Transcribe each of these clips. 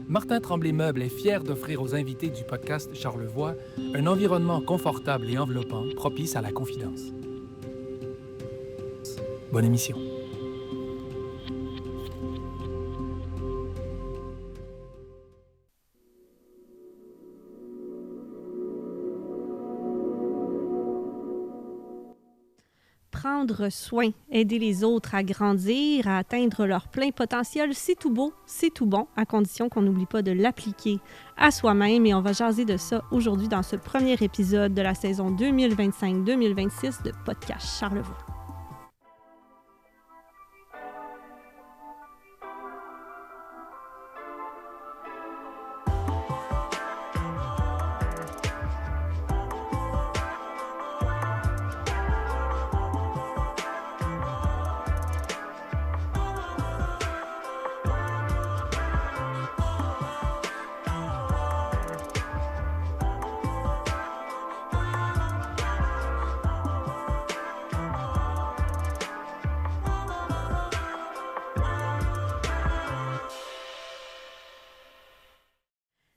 Martin Tremblay Meubles est fier d'offrir aux invités du podcast Charlevoix un environnement confortable et enveloppant, propice à la confidence. Bonne émission. Prendre soin, aider les autres à grandir, à atteindre leur plein potentiel, c'est tout beau, c'est tout bon, à condition qu'on n'oublie pas de l'appliquer à soi-même. Et on va jaser de ça aujourd'hui dans ce premier épisode de la saison 2025-2026 de Podcast Charlevoix.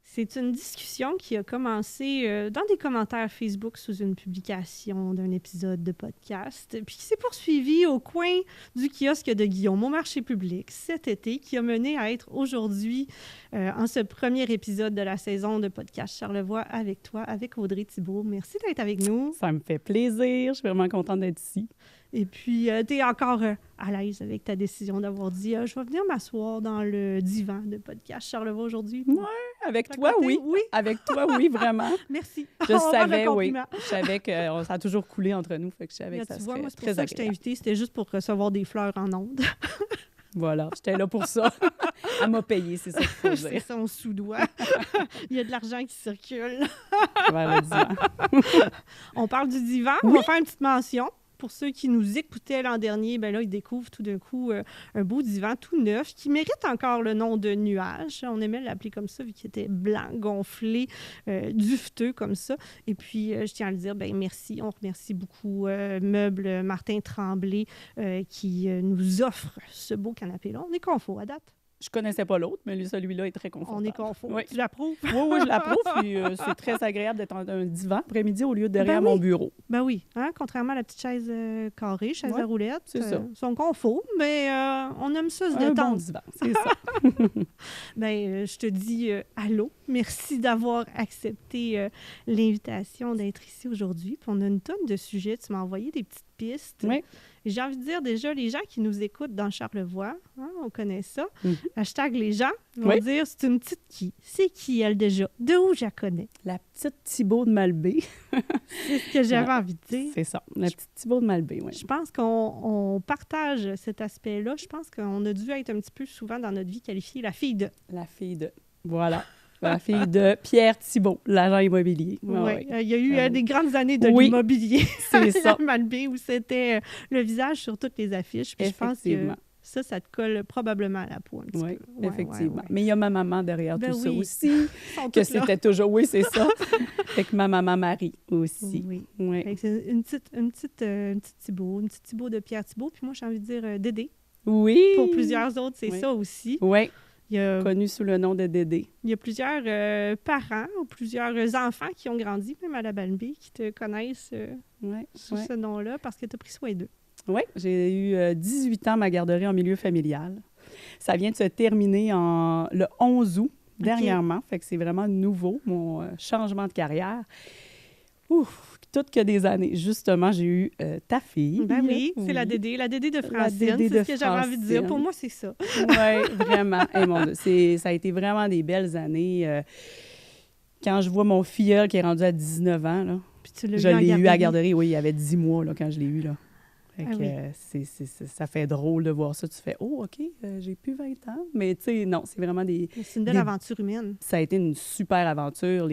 C'est une discussion qui a commencé dans des commentaires Facebook sous une publication d'un épisode de podcast, puis qui s'est poursuivie au coin du kiosque de Guillaume au marché public cet été, qui a mené à être aujourd'hui, en ce premier épisode de la saison de Podcast Charlevoix avec toi, avec Audrey Thibault. Merci d'être avec nous. Ça me fait plaisir. Je suis vraiment contente d'être ici. Et puis, tu es encore à l'aise avec ta décision d'avoir dit je vais venir m'asseoir dans le divan de Podcast Charlevoix aujourd'hui. Oui, avec toi, oui. Avec toi, oui, vraiment. Merci. Je savais, oui. Je savais que ça a toujours coulé entre nous, fait que je savais que ça serait moi, c'est pour très ça que je t'ai agréable. invitée, c'était juste pour recevoir des fleurs en ondes. Voilà, j'étais là pour ça. Elle m'a payé, c'est ça qu'il faut C'est dire. son sous-doigt. Il y a de l'argent qui circule. Vers le divan. On parle du divan. Oui. On va faire une petite mention. Pour ceux qui nous écoutaient l'an dernier, ben là, ils découvrent tout d'un coup un beau divan tout neuf qui mérite encore le nom de nuage. On aimait l'appeler comme ça, vu qu'il était blanc, gonflé, duveteux comme ça. Et puis, je tiens à le dire, ben merci. On remercie beaucoup Meubles Martin Tremblay qui nous offre ce beau canapé-là. On est confort à date. Je connaissais pas l'autre, mais celui-là est très confortable. On est confort. Oui. Tu l'approuves? Oui, je l'approuve. Puis c'est très agréable d'être dans un divan après-midi au lieu de derrière Ben oui. mon bureau. Ben oui, hein? Contrairement à la petite chaise carrée, chaise à roulettes. c'est ça. Son confort, mais on aime ça se Un bon détendre. divan, c'est ça. Ben, je te dis allô. Merci d'avoir accepté l'invitation d'être ici aujourd'hui. Puis on a une tonne de sujets. Tu m'as envoyé des petites pistes. Oui. Et j'ai envie de dire déjà, les gens qui nous écoutent dans Charlevoix, hein, on connaît ça. Mhm. Hashtag les gens vont Oui. dire, c'est une petite qui? C'est qui elle déjà? De où je la connais? La petite Thibault de Malbaie. C'est ce que j'avais envie de dire. C'est ça, la petite Thibault de Malbaie, oui. Je pense qu'on partage cet aspect-là. Je pense qu'on a dû être un petit peu souvent dans notre vie qualifiée la fille de. La fille de... Voilà. La fille de Pierre Thibault, l'agent immobilier. Oui, il y a eu des grandes années de Oui, l'immobilier c'est ça. à Malbaie où c'était le visage sur toutes les affiches. Puis je pense que Effectivement. ça te colle probablement à la peau un petit Oui, peu. Ouais, effectivement. ouais. Mais il y a ma maman derrière Ben tout ça oui. aussi, Ils sont que toutes là. c'était toujours... Oui, c'est ça. Avec ma maman Marie aussi. Oui. Oui. Fait que c'est une petite Thibault de Pierre Thibault. Puis moi, j'ai envie de dire Dédé. Oui. Pour plusieurs autres, c'est Oui. ça aussi. Oui, Il y a connu sous le nom de Dédé. Il y a plusieurs parents ou plusieurs enfants qui ont grandi, même à la Balbée, qui te connaissent Oui, sous ce nom-là parce que tu as pris soin d'eux. oui. J'ai eu 18 ans ma garderie en milieu familial. Ça vient de se terminer le 11 août, dernièrement. Fait que c'est vraiment nouveau, mon changement de carrière. Ouf, toutes que des années. Justement, j'ai eu ta fille. Ben oui, c'est la Dédé de Francine. Dédé C'est de ce que j'avais envie de dire. Francine. Pour moi, c'est ça. Oui, vraiment. Hey, mon Dieu, ça a été vraiment des belles années. Quand je vois mon filleul qui est rendu à 19 ans, là, Puis tu l'as je eu en l'ai eu à la garderie. garderie. Oui, il y avait 10 mois là, quand je l'ai eu. Là. Fait Ah que, oui. ça fait drôle de voir ça. Tu fais « Oh, OK, j'ai plus 20 ans. » Mais tu sais, non, c'est vraiment des... C'est une belle aventure humaine. Ça a été une super aventure.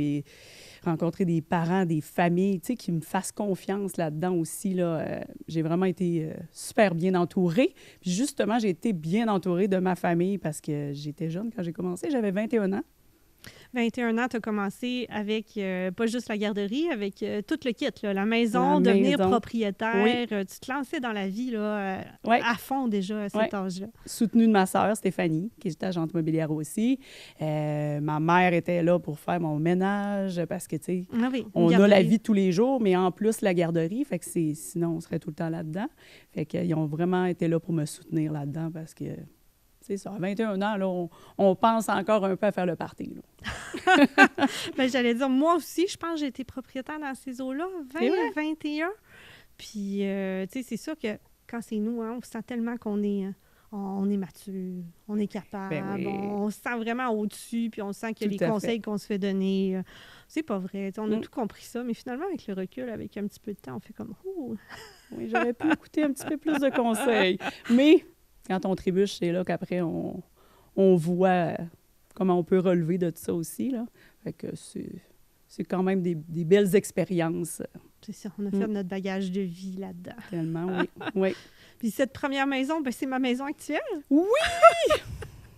Rencontrer des parents, des familles, tu sais, qui me fassent confiance là-dedans aussi. Là, j'ai vraiment été super bien entourée. Puis justement, j'ai été bien entourée de ma famille parce que j'étais jeune quand j'ai commencé. J'avais 21 ans. 21 ans, tu as commencé avec pas juste la garderie, avec tout le kit, là, la maison, devenir propriétaire. Tu te lançais dans la vie là, à fond déjà à cet âge-là. Soutenue de ma sœur Stéphanie, qui est agente immobilière aussi. Ma mère était là pour faire mon ménage parce que, tu sais, on a la vie de tous les jours, mais en plus la garderie, fait que sinon on serait tout le temps là-dedans. Fait qu'ils ont vraiment été là pour me soutenir là-dedans parce que, c'est ça, à 21 ans, là, on pense encore un peu à faire le party. Bien, j'allais dire, moi aussi, je pense que j'ai été propriétaire dans ces eaux-là, 21. Puis, tu sais, c'est sûr que quand c'est nous, on sent tellement qu'on est... on est mature, on est capable, on se sent vraiment au-dessus, puis on sent que les conseils qu'on se fait donner, c'est pas vrai. On a tout compris ça, mais finalement, avec le recul, avec un petit peu de temps, on fait comme « Ouh! » Oui, j'aurais pu écouter un petit peu plus de conseils. Mais quand on trébuche, c'est là qu'après, on voit comment on peut relever de tout ça aussi, là. Fait que c'est quand même des belles expériences. C'est ça, on a fait notre bagage de vie là-dedans. Tellement, oui. Puis cette première maison, c'est ma maison actuelle. Oui!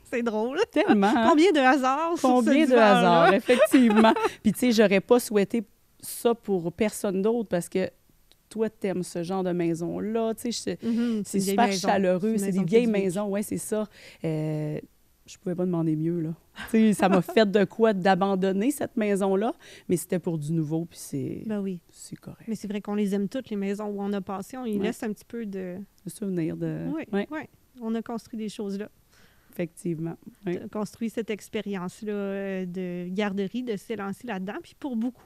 C'est drôle. Tellement. Combien de hasards sur ce Combien de hasards, effectivement. Puis tu sais, j'aurais pas souhaité ça pour personne d'autre parce que toi, t'aimes ce genre de maison-là. Tu sais, c'est super chaleureux. C'est des vieilles maisons. Oui, c'est ça. Je pouvais pas demander mieux, là. Tu sais, ça m'a fait de quoi d'abandonner cette maison-là, mais c'était pour du nouveau, puis c'est correct. Mais c'est vrai qu'on les aime toutes, les maisons où on a passé. On y laisse un petit peu de... Le souvenir de... Oui. On a construit des choses là. Effectivement. Oui. On a construit cette expérience-là de garderie, de s'élancer là-dedans. Puis pour beaucoup,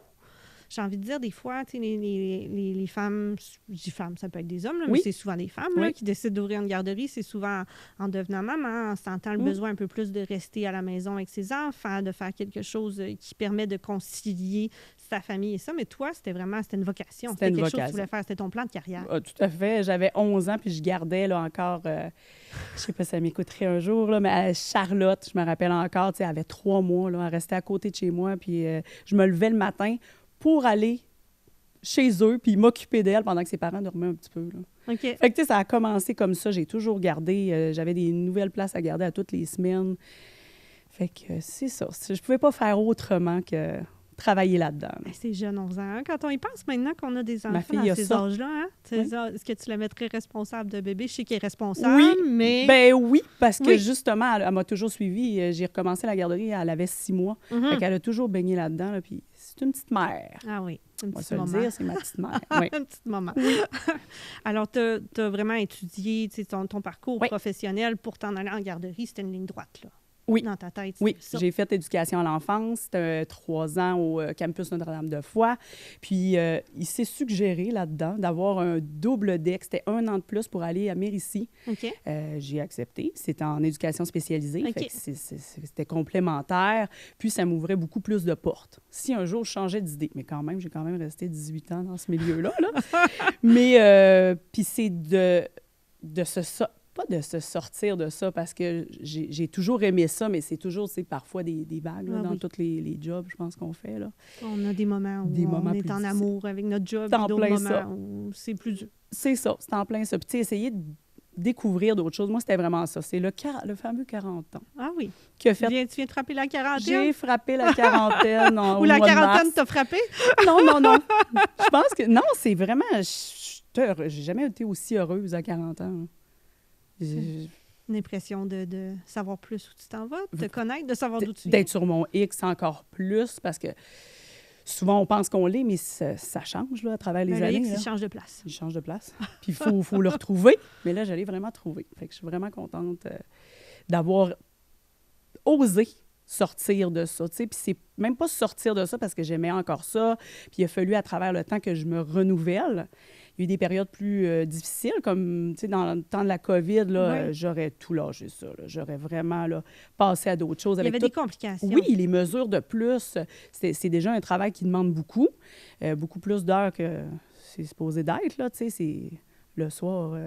j'ai envie de dire, des fois, tu sais, les femmes, je dis femmes, ça peut être des hommes, là, mais c'est souvent des femmes là, qui décident d'ouvrir une garderie. C'est souvent en devenant maman, en sentant le besoin un peu plus de rester à la maison avec ses enfants, de faire quelque chose qui permet de concilier sa famille et ça. Mais toi, c'était une vocation. C'était quelque chose que tu voulais faire. C'était ton plan de carrière. Ah, tout à fait. J'avais 11 ans, puis je gardais là, encore, je sais pas si ça m'écouterait un jour, là, mais Charlotte, je me rappelle encore, tu sais, elle avait 3 mois, là, elle restait à côté de chez moi, puis je me levais le matin pour aller chez eux puis m'occuper d'elle pendant que ses parents dormaient un petit peu. Là. OK. Fait que, tu sais, ça a commencé comme ça. J'ai toujours gardé. J'avais des nouvelles places à garder à toutes les semaines. Fait que c'est ça. Je pouvais pas faire autrement que travailler là-dedans. Là. C'est jeune, 11 ans. Hein? Quand on y pense maintenant qu'on a des enfants à ces âges-là, hein? Est-ce que tu la mettrais responsable de bébé? Je sais qu'elle est responsable, mais... Ben oui, parce que justement, elle m'a toujours suivie. J'ai recommencé la garderie, elle avait 6 mois. Fait qu'elle a toujours baigné là-dedans, là, puis c'est une petite mère. Ah oui, une petite maman. On va se le dire, c'est ma petite mère. Oui. Une petite maman. Alors, tu as vraiment étudié ton parcours professionnel pour t'en aller en garderie. C'était une ligne droite, là. Oui. Dans ta tête. Oui, j'ai fait éducation à l'enfance. C'était 3 ans au campus Notre-Dame-de-Foix. Puis, il s'est suggéré là-dedans d'avoir un double DEC. C'était 1 an de plus pour aller à Mérisy. OK. J'ai accepté. C'était en éducation spécialisée. Fait que c'était complémentaire. Puis, ça m'ouvrait beaucoup plus de portes. Si un jour, je changeais d'idée, mais quand même, j'ai quand même resté 18 ans dans ce milieu-là. Là. Mais, puis c'est pas de se sortir de ça, parce que j'ai toujours aimé ça, mais c'est toujours, c'est parfois des vagues là, dans tous les jobs, je pense qu'on fait. Là. On a des moments où on est en amour avec notre job, et d'autres moments où c'est plus dur. C'est ça, c'est en plein ça. Puis tu sais, essayer de découvrir d'autres choses. Moi, c'était vraiment ça. C'est le fameux 40 ans. Ah oui. Tu viens de frapper la quarantaine? J'ai frappé la quarantaine Ou la quarantaine t'a frappé? Non. Je pense que... Non, c'est vraiment... J'ai jamais été aussi heureuse à 40 ans. Une impression de savoir plus où tu t'en vas, de te connaître, de savoir d'où tu viens. D'être sur mon X encore plus, parce que souvent, on pense qu'on l'est, mais ça change là, à travers les années. Le X, il change de place. Il change de place. Puis il faut le retrouver. Mais là, j'allais vraiment trouver. Fait que je suis vraiment contente d'avoir osé sortir de ça. Puis c'est même pas sortir de ça parce que j'aimais encore ça. Puis il a fallu, à travers le temps, que je me renouvelle. Il y a eu des périodes plus difficiles, comme dans le temps de la COVID, là, j'aurais tout lâché ça. Là. J'aurais vraiment là, passé à d'autres choses. Il y avait des complications. Oui, les mesures de plus, c'est déjà un travail qui demande beaucoup plus d'heures que c'est supposé d'être. Là, c'est le soir.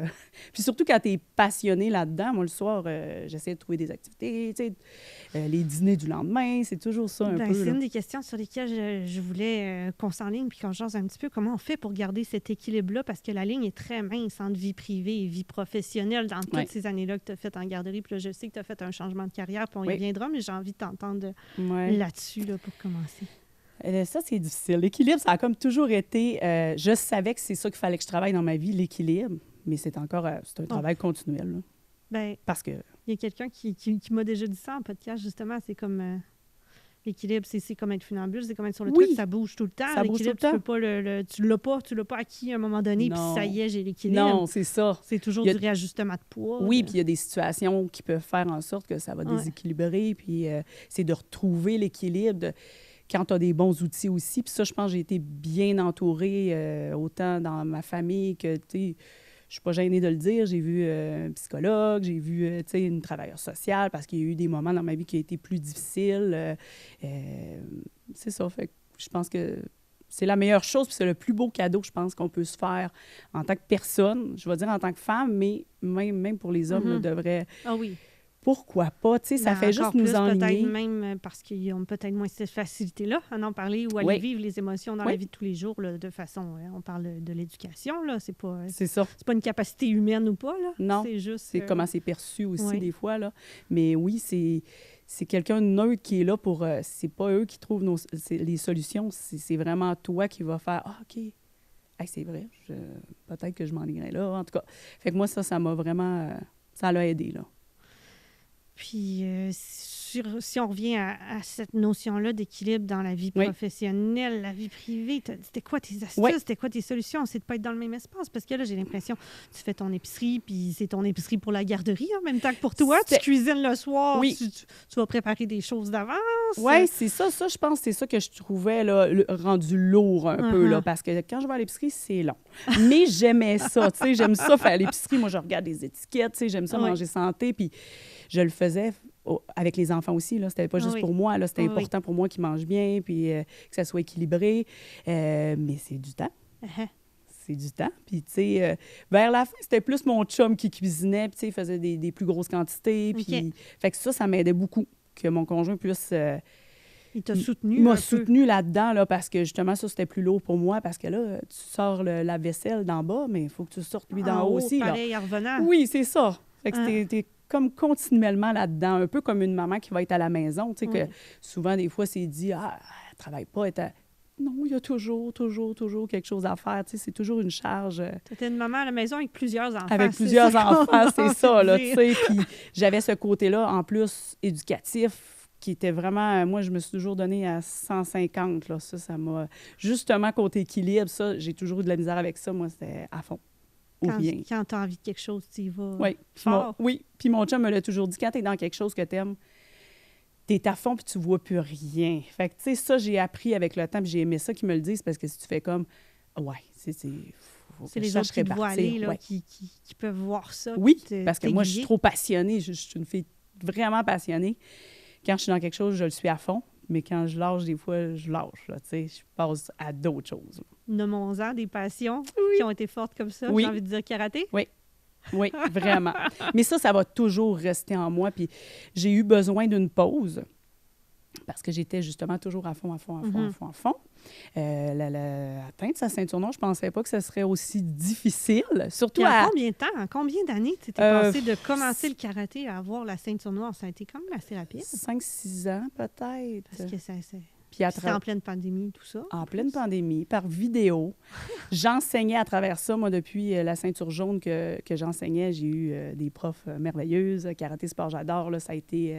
Puis surtout quand tu es passionné là-dedans, moi, le soir, j'essaie de trouver des activités, tu sais, les dîners du lendemain, c'est toujours ça un peu. C'est là. une des questions sur lesquelles je voulais qu'on s'enligne puis qu'on jase un petit peu. Comment on fait pour garder cet équilibre-là? Parce que la ligne est très mince entre vie privée et vie professionnelle dans toutes ces années-là que tu as faites en garderie. Puis là, je sais que tu as fait un changement de carrière, puis on y reviendra, mais j'ai envie de t'entendre là-dessus là, pour commencer. Ça, c'est difficile. L'équilibre, ça a comme toujours été... je savais que c'est ça qu'il fallait que je travaille dans ma vie, l'équilibre, mais c'est encore... c'est un travail continuel. Là. Ben, parce que... Il y a quelqu'un qui m'a déjà dit ça en podcast, justement. C'est comme... l'équilibre, c'est comme être funambule, c'est comme être sur le truc, ça bouge tout le temps. Ça bouge tout le temps. Tu l'as pas acquis à un moment donné, puis ça y est, j'ai l'équilibre. Non, c'est ça. C'est toujours du réajustement de poids. Oui, puis il y a des situations qui peuvent faire en sorte que ça va déséquilibrer, puis c'est de retrouver l'équilibre quand tu as des bons outils aussi. Puis ça, je pense que j'ai été bien entourée, autant dans ma famille que, tu sais, je suis pas gênée de le dire. J'ai vu un psychologue, j'ai vu, tu sais, une travailleuse sociale, parce qu'il y a eu des moments dans ma vie qui ont été plus difficiles. C'est ça, fait que je pense que c'est la meilleure chose, puis c'est le plus beau cadeau, je pense, qu'on peut se faire en tant que personne. Je vais dire en tant que femme, mais même pour les hommes, là, devrait... Ah oui. Pourquoi pas? Tu sais, ça fait juste nous ennuyer. Peut-être même parce qu'ils ont peut-être moins cette facilité-là à en parler ou à aller vivre les émotions dans la vie de tous les jours là, de façon... on parle de l'éducation, là. C'est pas une capacité humaine ou pas, là. Non, c'est juste... c'est comment c'est perçu aussi des fois, là. Mais oui, c'est quelqu'un de neutre qui est là pour... c'est pas eux qui trouvent les solutions, c'est vraiment toi qui vas faire « Ah, OK, hey, c'est vrai, peut-être que je m'enlignerais là. » En tout cas, fait que moi, ça m'a vraiment... ça l'a aidé, là. Puis, si on revient à cette notion-là d'équilibre dans la vie professionnelle, la vie privée, c'était quoi tes astuces, c'était quoi tes solutions? C'est de ne pas être dans le même espace. Parce que là, j'ai l'impression tu fais ton épicerie, puis c'est ton épicerie pour la garderie en même temps que pour toi. Tu cuisines le soir, tu vas préparer des choses d'avance. Oui, c'est ça. Ça, je pense que c'est ça que je trouvais là, rendu lourd un peu, là, parce que quand je vais à l'épicerie, c'est long. Mais j'aimais ça, tu sais, j'aime ça faire à l'épicerie. Moi, je regarde les étiquettes, tu sais, j'aime ça manger santé, puis je le faisais avec les enfants aussi, là. C'était pas juste pour moi, là. C'était important pour moi qu'ils mangent bien, puis que ça soit équilibré. Mais c'est du temps. C'est du temps. Puis, tu sais, vers la fin, c'était plus mon chum qui cuisinait, puis, tu sais, il faisait des plus grosses quantités. Puis, fait que ça m'aidait beaucoup, que mon conjoint puisse... il t'a soutenu. Il m'a soutenu là-dedans, là, parce que justement, ça, c'était plus lourd pour moi, parce que là, tu sors la vaisselle d'en bas, mais il faut que tu sortes lui d'en haut aussi. Pareil, là. En revenant. Oui, c'est ça. Fait que t'es comme continuellement là-dedans, un peu comme une maman qui va être à la maison, tu sais, que souvent, des fois, c'est dit, elle travaille pas, Non, il y a toujours quelque chose à faire, tu sais, c'est toujours une charge. Tu étais une maman à la maison avec plusieurs enfants. Avec plusieurs enfants, c'est ça, là, tu sais, puis j'avais ce côté-là, en plus, éducatif, qui était vraiment... Moi, je me suis toujours donnée à 150, là, ça m'a... Justement, côté équilibre, ça, j'ai toujours eu de la misère avec ça, moi, c'était à fond. Quand tu as envie de quelque chose, tu y vas fort. Oui, puis mon chum me l'a toujours dit, quand tu es dans quelque chose que tu aimes, tu es à fond puis tu vois plus rien. Fait que, tu sais, ça, j'ai appris avec le temps, puis j'ai aimé ça qu'ils me le disent, parce que si tu fais comme, c'est les autres qui te voient aller, là, qui peuvent voir ça. Oui, parce que moi, je suis trop passionnée. Je suis une fille vraiment passionnée. Quand je suis dans quelque chose, je le suis à fond. Mais quand je lâche, des fois, je lâche. Là, je passe à d'autres choses. Nommons-en des passions qui ont été fortes comme ça. J'ai envie de dire karaté. Oui, vraiment. Mais ça va toujours rester en moi. Puis j'ai eu besoin d'une pause parce que j'étais justement toujours à fond. Atteindre sa ceinture noire, je ne pensais pas que ce serait aussi difficile. Surtout combien de temps, en combien d'années tu t'es passé de commencer le karaté à avoir la ceinture noire? Ça a été quand même assez rapide. 5-6 ans, peut-être. Parce que c'est... Puis c'était en pleine pandémie, tout ça? En pleine pandémie, par vidéo. J'enseignais à travers ça. Moi, depuis la ceinture jaune que j'enseignais, j'ai eu des profs merveilleuses. Karaté Sport, j'adore. Là, ça a été...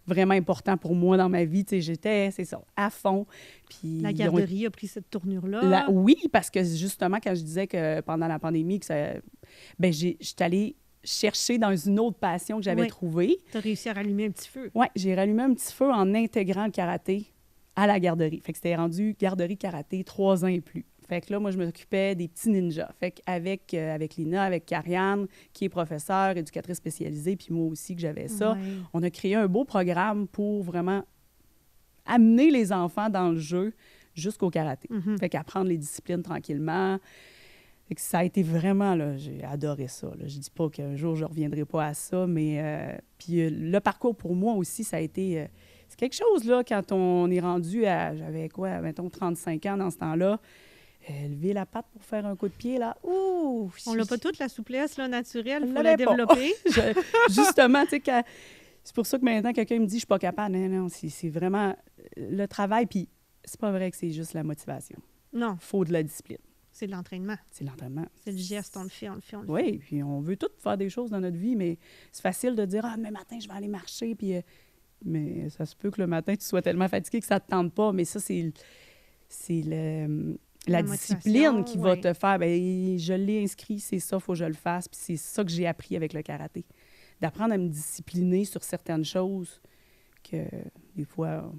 vraiment important pour moi dans ma vie. Tu sais, j'étais, c'est ça, à fond. Puis la garderie a pris cette tournure-là. Oui, parce que justement, quand je disais que pendant la pandémie, j'étais allée chercher dans une autre passion que j'avais trouvée. Tu as réussi à rallumer un petit feu. Oui, j'ai rallumé un petit feu en intégrant le karaté à la garderie. Fait que c'était rendu garderie karaté 3 ans et plus. Fait que là, moi, je m'occupais des petits ninjas. Fait qu'avec Lina, avec Karianne, qui est professeure, éducatrice spécialisée, puis moi aussi que j'avais ça, on a créé un beau programme pour vraiment amener les enfants dans le jeu jusqu'au karaté. Fait qu'apprendre les disciplines tranquillement. Fait que ça a été vraiment, là, j'ai adoré ça. Là. Je dis pas qu'un jour, je reviendrai pas à ça, mais puis le parcours, pour moi aussi, ça a été... c'est quelque chose, là, quand on est rendu à... J'avais quoi, mettons, 35 ans dans ce temps-là. Lever la patte pour faire un coup de pied, là. Ouh! On n'a pas toute la souplesse là, naturelle, il faut On la l'avait pas. développer. Justement, tu sais, c'est pour ça que maintenant, quelqu'un me dit « je suis pas capable ». Non, c'est vraiment le travail, puis c'est pas vrai que c'est juste la motivation. Non, Il faut de la discipline. c'est de l'entraînement. C'est l'entraînement. C'est le geste, on le fait. Oui, puis on veut tous faire des choses dans notre vie, mais c'est facile de dire « ah, demain matin, je vais aller marcher », puis... mais ça se peut que le matin, tu sois tellement fatigué que ça ne te tente pas, mais ça, c'est la discipline qui va te faire, bien, je l'ai inscrit, c'est ça, il faut que je le fasse. Puis c'est ça que j'ai appris avec le karaté. D'apprendre à me discipliner sur certaines choses que des fois,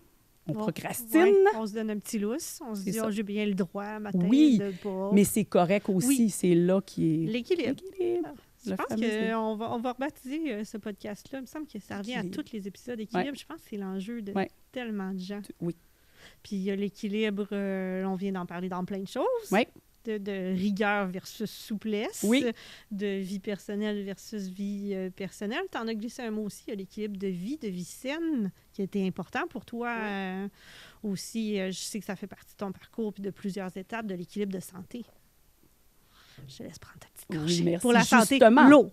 on procrastine. Ouais, on se donne un petit lousse. On se dit, j'ai bien le droit matin oui, de pas. Mais c'est correct aussi. Oui. C'est là qui est... L'équilibre. Je pense fameux, qu'on va rebaptiser ce podcast-là. Il me semble que ça revient à tous les épisodes. Équilibre, je pense que c'est l'enjeu de tellement de gens. Oui. Puis il y a l'équilibre, on vient d'en parler dans plein de choses. Oui. De rigueur versus souplesse. Oui. De vie personnelle versus vie personnelle. Tu en as glissé un mot aussi, il y a l'équilibre de vie saine, qui a été important pour toi aussi. Je sais que ça fait partie de ton parcours puis de plusieurs étapes de l'équilibre de santé. Je te laisse prendre ta petite gorgée. Oui, merci. Pour la santé, justement. l'eau.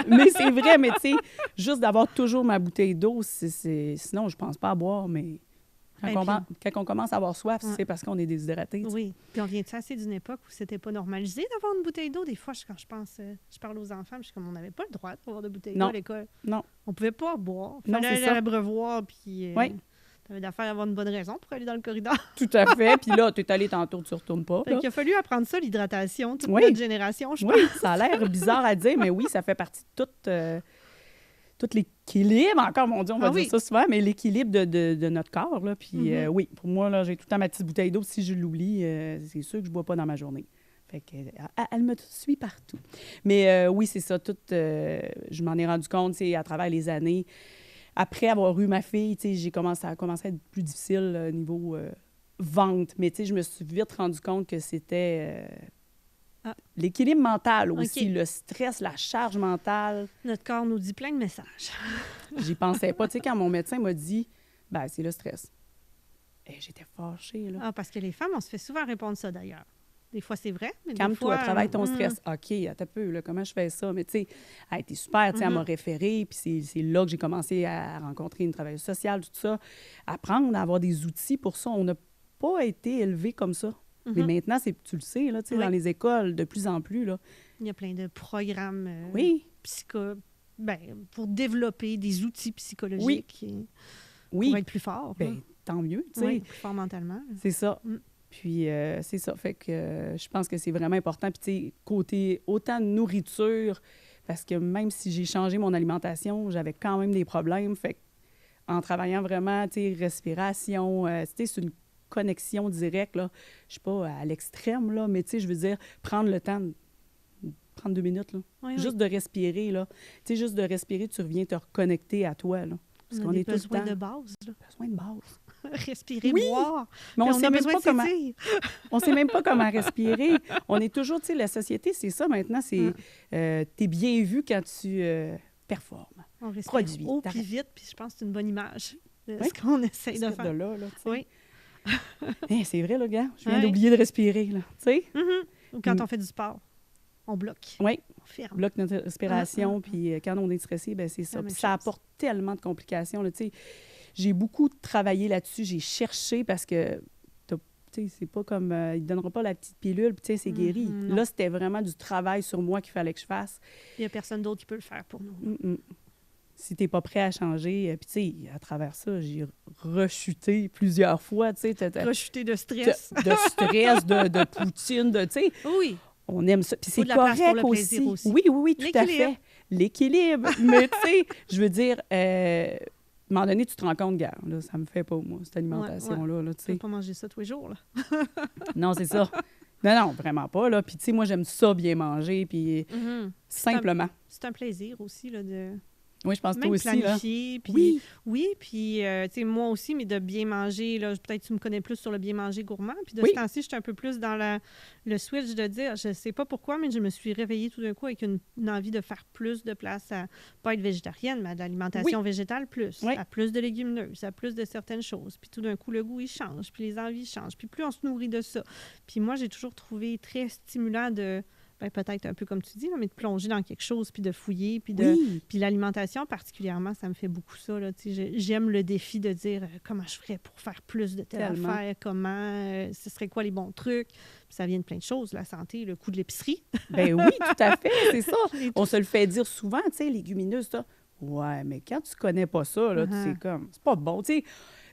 Mais c'est vrai, mais tu sais, juste d'avoir toujours ma bouteille d'eau, sinon, je pense pas à boire, mais quand on commence à avoir soif, c'est parce qu'on est déshydraté. Oui, puis on vient de assez d'une époque où c'était pas normalisé d'avoir une bouteille d'eau. Des fois, quand je parle aux enfants, je suis comme, on n'avait pas le droit d'avoir de bouteille d'eau à l'école. Non. On pouvait pas boire. Il Non, fallait c'est aller à ça. l'abreuvoir, puis... Oui. T'avais d'affaire à avoir une bonne raison pour aller dans le corridor. Tout à fait. Puis là, tu es allé tantôt, tu ne retournes pas. Il a fallu apprendre ça, l'hydratation, toute Oui. notre génération, je pense. Oui, ça a l'air bizarre à dire, mais oui, ça fait partie de tout l'équilibre. Encore, mon Dieu, on va dire ça souvent, mais l'équilibre de notre corps. Là. Puis oui, pour moi, là, j'ai tout le temps ma petite bouteille d'eau. Si je l'oublie, c'est sûr que je ne bois pas dans ma journée. Fait que, elle me suit partout. Mais oui, c'est ça. Je m'en ai rendu compte à travers les années. Après avoir eu ma fille, j'ai commencé à être plus difficile au niveau vente. Mais je me suis vite rendu compte que c'était l'équilibre mental aussi, le stress, la charge mentale. Notre corps nous dit plein de messages. J'y pensais pas. Quand mon médecin m'a dit, ben c'est le stress. Et j'étais fâchée. Là. Parce que les femmes, on se fait souvent répondre ça d'ailleurs. Des fois, c'est vrai. Mais calme-toi, travaille ton stress. OK, attends un peu, là, comment je fais ça? Mais tu sais, elle a été super, elle m'a référé, puis c'est là que j'ai commencé à rencontrer une travailleuse sociale, tout ça, apprendre à avoir des outils pour ça. On n'a pas été élevés comme ça. Mais maintenant, tu le sais, là, dans les écoles, de plus en plus. Là. Il y a plein de programmes pour développer des outils psychologiques pour être plus fort. Bien, tant mieux, tu sais. Oui, plus fort mentalement. C'est ça. Puis, c'est ça. Fait que je pense que c'est vraiment important. Puis, tu sais, côté autant de nourriture, parce que même si j'ai changé mon alimentation, j'avais quand même des problèmes. Fait en travaillant vraiment, tu sais, respiration, tu sais, c'est une connexion directe, là. Je suis pas à l'extrême, là, mais tu sais, je veux dire, prendre le temps, prendre 2 minutes, là. Juste de respirer, là. Tu sais, juste de respirer, tu reviens te reconnecter à toi, là. Parce qu'on est tout le temps... besoin de base, là. Besoin de base. Respirer, boire. Mais on a besoin de comment. On sait même pas comment respirer. On est toujours, tu sais, la société, c'est ça maintenant. C'est t'es bien vu quand tu performes. On respire produis. haut puis vite, puis je pense que c'est une bonne image de ce qu'on essaye de faire. De là, oui. C'est vrai, là, gars. Je viens d'oublier de respirer, là. Tu sais? Ou quand on fait du sport, on bloque. Oui. On ferme. On bloque notre respiration, puis quand on est stressé, ben c'est ça. Puis ça apporte tellement de complications, là, tu sais. J'ai beaucoup travaillé là-dessus. J'ai cherché parce que, tu sais, c'est pas comme... il ne donnera pas la petite pilule, puis tu sais, c'est guéri. Là, c'était vraiment du travail sur moi qu'il fallait que je fasse. Il n'y a personne d'autre qui peut le faire pour nous. Si tu n'es pas prêt à changer, puis tu sais, à travers ça, j'ai rechuté plusieurs fois, tu sais. Rechuté de stress. De stress, de poutine, de, tu sais. Oui. On aime ça. Puis c'est correct aussi. Oui, tout à fait. L'équilibre. Mais tu sais, je veux dire... à un moment donné, tu te rends compte, gars, là, ça me fait pas, moi, cette alimentation-là. Là, tu sais. peux pas manger ça tous les jours, là. Non, c'est ça. Non, vraiment pas, là. Puis, tu sais, moi, j'aime ça bien manger, puis simplement. C'est un plaisir aussi, là, de... Oui, je pense que toi Même aussi, là. planifier, puis Oui. oui, puis tu sais, moi aussi, mais de bien manger, là, peut-être tu me connais plus sur le bien manger gourmand, puis de Oui. ce temps-ci, je suis un peu plus dans le switch de dire, je sais pas pourquoi, mais je me suis réveillée tout d'un coup avec une envie de faire plus de place à pas être végétarienne, mais à de l'alimentation végétale plus, Oui. à plus de légumineuses, à plus de certaines choses, puis tout d'un coup, le goût, il change, puis les envies changent, puis plus on se nourrit de ça. Puis moi, j'ai toujours trouvé très stimulant de... Ben, peut-être un peu comme tu dis, là, mais de plonger dans quelque chose, puis de fouiller, puis de... Oui. Puis l'alimentation, particulièrement, ça me fait beaucoup ça. Là. J'aime le défi de dire comment je ferais pour faire plus de telle Tellement. affaire, comment, ce serait quoi les bons trucs. Puis ça vient de plein de choses, la santé, le coût de l'épicerie. Ben oui, tout à fait, c'est ça. Et On se le fait dire souvent, tu sais, légumineuses, ça. Ouais, mais quand tu connais pas ça, là, c'est comme, c'est pas bon. Tu sais,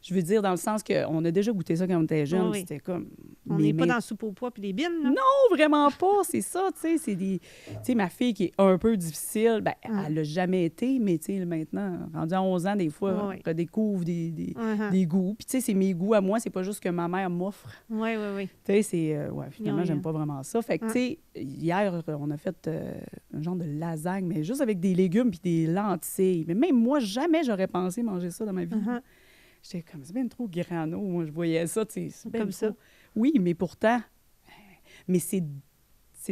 je veux dire, dans le sens qu'on a déjà goûté ça quand on était jeune, Oui. c'était comme... On n'est pas dans le soupe au pois puis les bines. Là. Non, vraiment pas, c'est ça, tu sais, c'est des... Tu sais, ma fille qui est un peu difficile, ben, elle l'a jamais été, mais tu sais, maintenant, rendue à 11 ans, des fois, Oui. on redécouvre des Uh-huh. goûts. Puis tu sais, c'est mes goûts à moi, c'est pas juste que ma mère m'offre. Oui, oui, oui. Tu sais, c'est... ouais, finalement, Oui, j'aime hein. pas vraiment ça. Fait que, tu sais, hier, on a fait un genre de lasagne, mais juste avec des légumes puis des lentilles. Mais même moi, jamais j'aurais pensé manger ça dans ma vie. Uh-huh. J'étais comme, c'est bien trop grano. Moi, je voyais ça, tu sais. c'est bien Comme ça. trop. Oui, mais pourtant... Mais c'est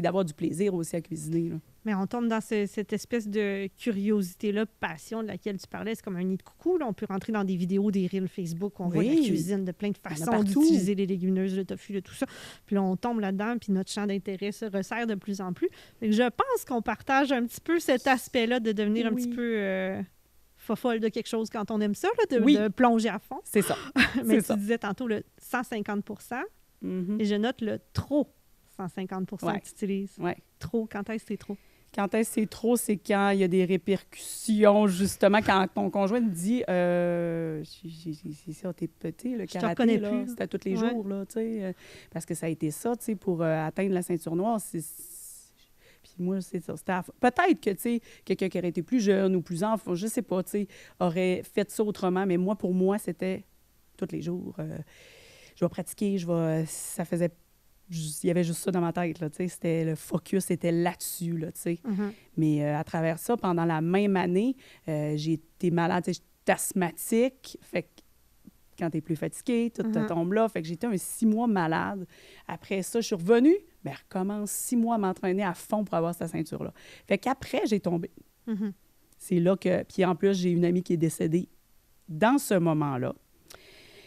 d'avoir du plaisir aussi à cuisiner, là. Mais on tombe dans cette espèce de curiosité-là, passion de laquelle tu parlais. C'est comme un nid de coucou. Là. On peut rentrer dans des vidéos, des reels Facebook. On voit la Oui. cuisine de plein de en a façons partout. d'utiliser les légumineuses, le tofu, tout ça. Puis là, on tombe là-dedans, puis notre champ d'intérêt se resserre de plus en plus. Fait que je pense qu'on partage un petit peu cet aspect-là de devenir un Oui. petit peu fofolle de quelque chose quand on aime ça, là, Oui. de plonger à fond. C'est ça. Mais C'est tu ça. disais tantôt le 150 Mhm. et je note le trop 150 Ouais. que tu utilises. Ouais. Trop, quand est-ce que c'est trop? Quand est-ce que c'est trop, c'est quand il y a des répercussions, justement, quand ton conjoint te dit c'est ça, t'es petit, le te karaté, reconnais là, plus. c'est à tous les Ouais. jours, là, tu sais, parce que ça a été ça, tu sais, pour atteindre la ceinture noire, Puis moi, c'est ça. Peut-être que, tu sais, quelqu'un qui aurait été plus jeune ou plus enfant, je sais pas, tu sais, aurait fait ça autrement, mais moi, pour moi, c'était tous les jours. Je vais pratiquer, ça faisait... Il y avait juste ça dans ma tête, là, tu sais, c'était le focus, c'était là-dessus, là, tu sais. Mhm. Mais à travers ça, pendant la même année, j'ai été malade, tu sais, j'étais asthmatique, fait que quand t'es plus fatigué, tout te tombe là, fait que j'étais un 6 mois malade. Après ça, je suis revenue, mais je recommence 6 mois à m'entraîner à fond pour avoir cette ceinture-là. Fait qu'après, j'ai tombé. Mhm. C'est là que... Puis en plus, j'ai une amie qui est décédée dans ce moment-là.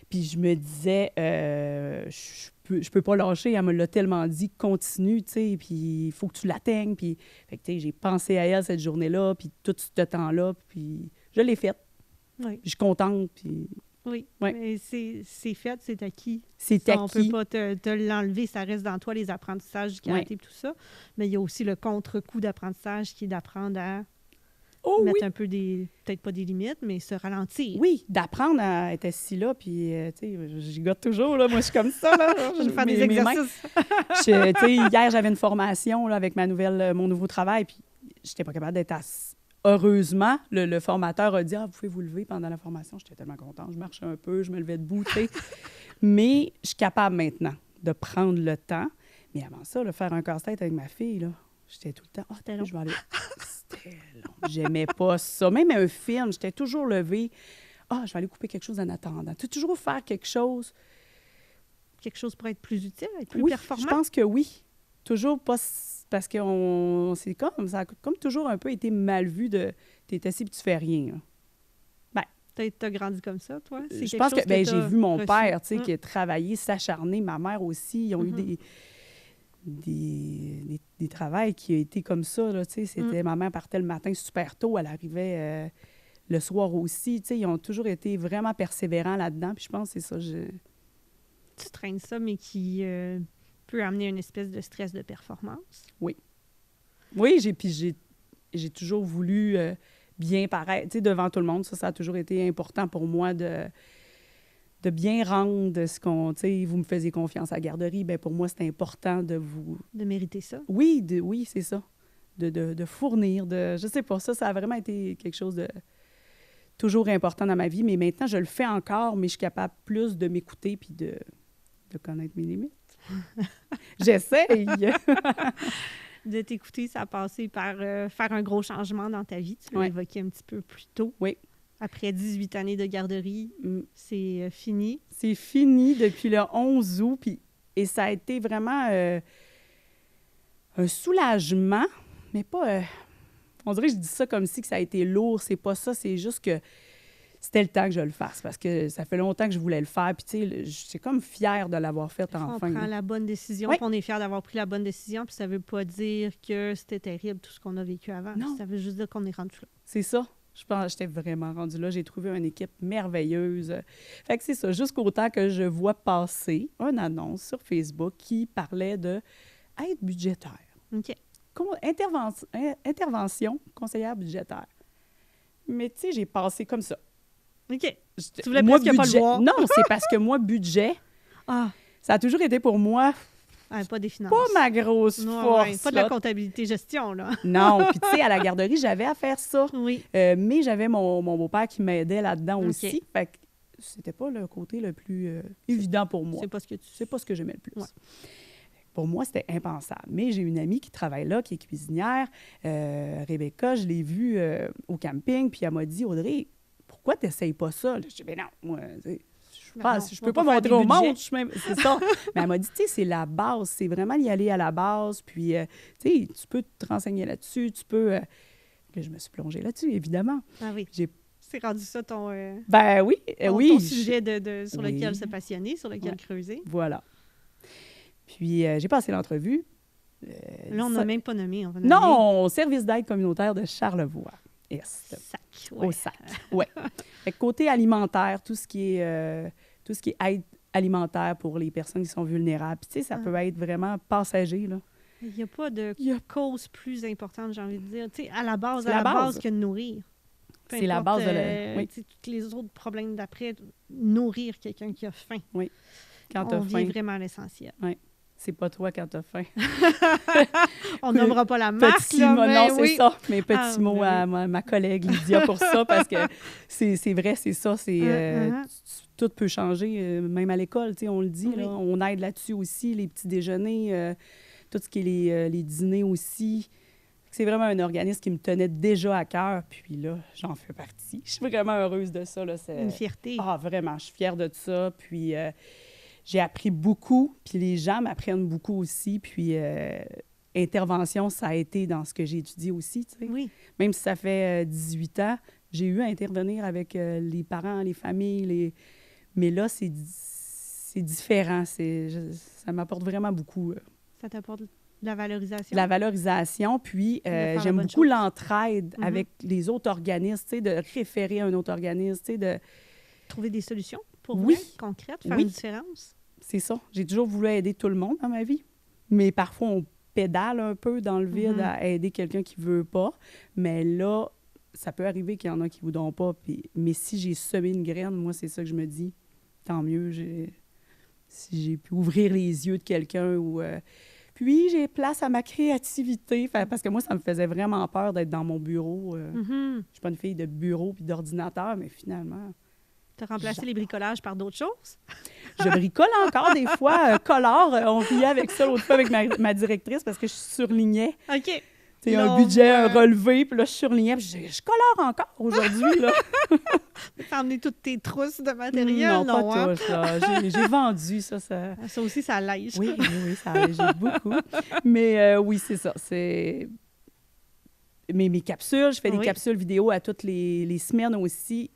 Puis je me disais, je peux pas lâcher, elle me l'a tellement dit, continue, tu sais, puis il faut que tu l'atteignes. Puis, fait que, tu sais, j'ai pensé à elle cette journée-là, puis tout ce temps-là, puis je l'ai faite. Oui. Puis je suis contente, puis Oui, Ouais. mais c'est fait, c'est acquis. c'est Ça, on peut acquis. pas te l'enlever, ça reste dans toi, les apprentissages du karaté et tout ça. Mais il y a aussi le contre-coup d'apprentissage qui est d'apprendre à Oh oui! mettre un peu peut-être pas des limites, mais se ralentir. Oui, d'apprendre à être assis là, puis, tu sais, j'y gotte toujours, là. Moi, je suis comme ça, là. Je vais faire des Mes mains. exercices. Tu sais, hier, j'avais une formation, là, avec mon nouveau travail, puis j'étais pas capable d'être assise. Heureusement, le formateur a dit « Ah, vous pouvez vous lever pendant la formation. » J'étais tellement contente. Je marchais un peu, je me levais debout, tu sais. Mais je suis capable maintenant de prendre le temps. Mais avant ça, là, faire un casse-tête avec ma fille, là, j'étais tout le temps « Ah, C'était long. je vais aller... » C'était long. J'aimais pas ça. Même un film, j'étais toujours levée. « Ah, je vais aller couper quelque chose en attendant. » Tu sais, toujours faire quelque chose. Quelque chose pour être plus utile, être plus Oui, performant. je pense que oui. Toujours pas... Parce que c'est comme... Ça a comme toujours un peu été mal vu de... T'es assis et tu fais rien, là. Peut-être t'as grandi comme ça, toi? C'est Je quelque pense chose que j'ai t'as vu mon reçu. père, tu sais, Mm. qui a travaillé, s'acharné, ma mère aussi, ils ont eu des travails qui ont été comme ça, là, tu sais, c'était ma mère partait le matin super tôt, elle arrivait le soir aussi, tu sais, ils ont toujours été vraiment persévérants là-dedans, puis je pense que c'est ça, Tu traînes ça, mais qui peut amener une espèce de stress de performance. Oui, j'ai toujours voulu bien paraître, tu sais, devant tout le monde, ça a toujours été important pour moi de bien rendre ce qu'on, tu sais, vous me faisiez confiance à la garderie, bien, pour moi, c'est important de vous... De mériter ça. Oui, c'est ça. De fournir, je sais pas, ça a vraiment été quelque chose de toujours important dans ma vie, mais maintenant, je le fais encore, mais je suis capable plus de m'écouter puis de connaître mes limites. J'essaye! de t'écouter, ça a passé par faire un gros changement dans ta vie. Tu l'as évoqué un petit peu plus tôt. Oui. Après 18 années de garderie, c'est fini. C'est fini depuis le 11 août. Et ça a été vraiment un soulagement, mais pas... on dirait que je dis ça comme si que ça a été lourd. C'est pas ça, c'est juste que c'était le temps que je le fasse parce que ça fait longtemps que je voulais le faire. Puis, tu sais, j'étais comme fière de l'avoir fait enfin. On prend la bonne décision, puis on est fier d'avoir pris la bonne décision. Puis ça veut pas dire que c'était terrible tout ce qu'on a vécu avant. Non. Ça veut juste dire qu'on est rendu là. C'est ça. Je pense que j'étais vraiment rendue là. J'ai trouvé une équipe merveilleuse. Fait que c'est ça. Jusqu'au temps que je vois passer une annonce sur Facebook qui parlait de aide budgétaire. OK. Intervention conseillère budgétaire. Mais tu sais, j'ai passé comme ça. OK. Tu voulais presque pas le voir. Non, c'est parce que moi, budget, ça a toujours été pour moi... pas des finances. Pas ma grosse force. Pas de la comptabilité-gestion, là. Non, puis tu sais, à la garderie, j'avais à faire ça. Oui. Mais j'avais mon beau-père qui m'aidait là-dedans aussi. Fait que c'était pas le côté le plus évident pour moi. C'est pas ce que j'aimais le plus. Ouais. Pour moi, c'était impensable. Mais j'ai une amie qui travaille là, qui est cuisinière, Rebecca, je l'ai vue au camping, puis elle m'a dit, Audrey, pourquoi tu n'essayes pas ça? Je dis, ben non, moi, je peux pas montrer au monde. C'est ça. Mais elle m'a dit, tu sais, c'est la base. C'est vraiment y aller à la base. Puis, tu sais, tu peux te renseigner là-dessus. Tu peux... Là, je me suis plongée là-dessus, évidemment. Ah oui. C'est rendu ça ton... ton sujet sur lequel se passionner, sur lequel creuser. Voilà. Puis, j'ai passé l'entrevue. Là, on n'a même pas nommé. Non, service d'aide communautaire de Charlevoix. Yes. Au sac, oui. Côté alimentaire, tout ce qui est aide alimentaire pour les personnes qui sont vulnérables. Puis, tu sais, ça peut être vraiment passager, là. Il n'y a pas de cause plus importante, j'ai envie de dire. Tu sais, à la base que de nourrir. C'est la base de oui. Tous les autres problèmes d'après, nourrir quelqu'un qui a faim. Oui. Quand tu as faim. On vit vraiment l'essentiel. Oui. C'est pas toi quand t'as faim. On nommera pas la marque, c'est ça. Mes petits mots à ma collègue Lydia pour ça, parce que c'est vrai, c'est ça. Tout peut changer, même à l'école, on le dit. Là, on aide là-dessus aussi, les petits déjeuners, tout ce qui est les dîners aussi. C'est vraiment un organisme qui me tenait déjà à cœur. Puis là, j'en fais partie. Je suis vraiment heureuse de ça. Là. Une fierté. Ah, vraiment, je suis fière de ça. Puis... j'ai appris beaucoup, puis les gens m'apprennent beaucoup aussi. Puis, intervention, ça a été dans ce que j'ai étudié aussi, tu sais. Oui. Même si ça fait 18 ans, j'ai eu à intervenir avec les parents, les familles. Mais là, c'est différent. Ça m'apporte vraiment beaucoup. Ça t'apporte de la valorisation? La valorisation, puis j'aime beaucoup l'entraide avec les autres organismes, tu sais, de référer à un autre organisme, tu sais, de... Trouver des solutions pour vrai, concrètes, faire une différence. C'est ça. J'ai toujours voulu aider tout le monde dans ma vie. Mais parfois, on pédale un peu dans le vide à aider quelqu'un qui ne veut pas. Mais là, ça peut arriver qu'il y en a qui ne voudront pas. Mais si j'ai semé une graine, moi, c'est ça que je me dis. Tant mieux. Si j'ai pu ouvrir les yeux de quelqu'un ou... Puis, j'ai place à ma créativité. Parce que moi, ça me faisait vraiment peur d'être dans mon bureau. Je ne suis pas une fille de bureau puis d'ordinateur, mais finalement... Tu as remplacé les bricolages par d'autres choses? Je bricole encore des fois. Colore, on riait avec ça l'autre fois avec ma directrice parce que je surlignais. OK. C'est un budget, un relevé, puis là, je surlignais. Puis je colore encore aujourd'hui, là. T'as emmené toutes tes trousses de matériel, non? Non, pas tout, là. J'ai vendu ça. Ça aussi, ça allège. Oui, ça allège beaucoup. Mais oui, c'est ça. C'est... Mes capsules, je fais des capsules vidéo à toutes les semaines aussi.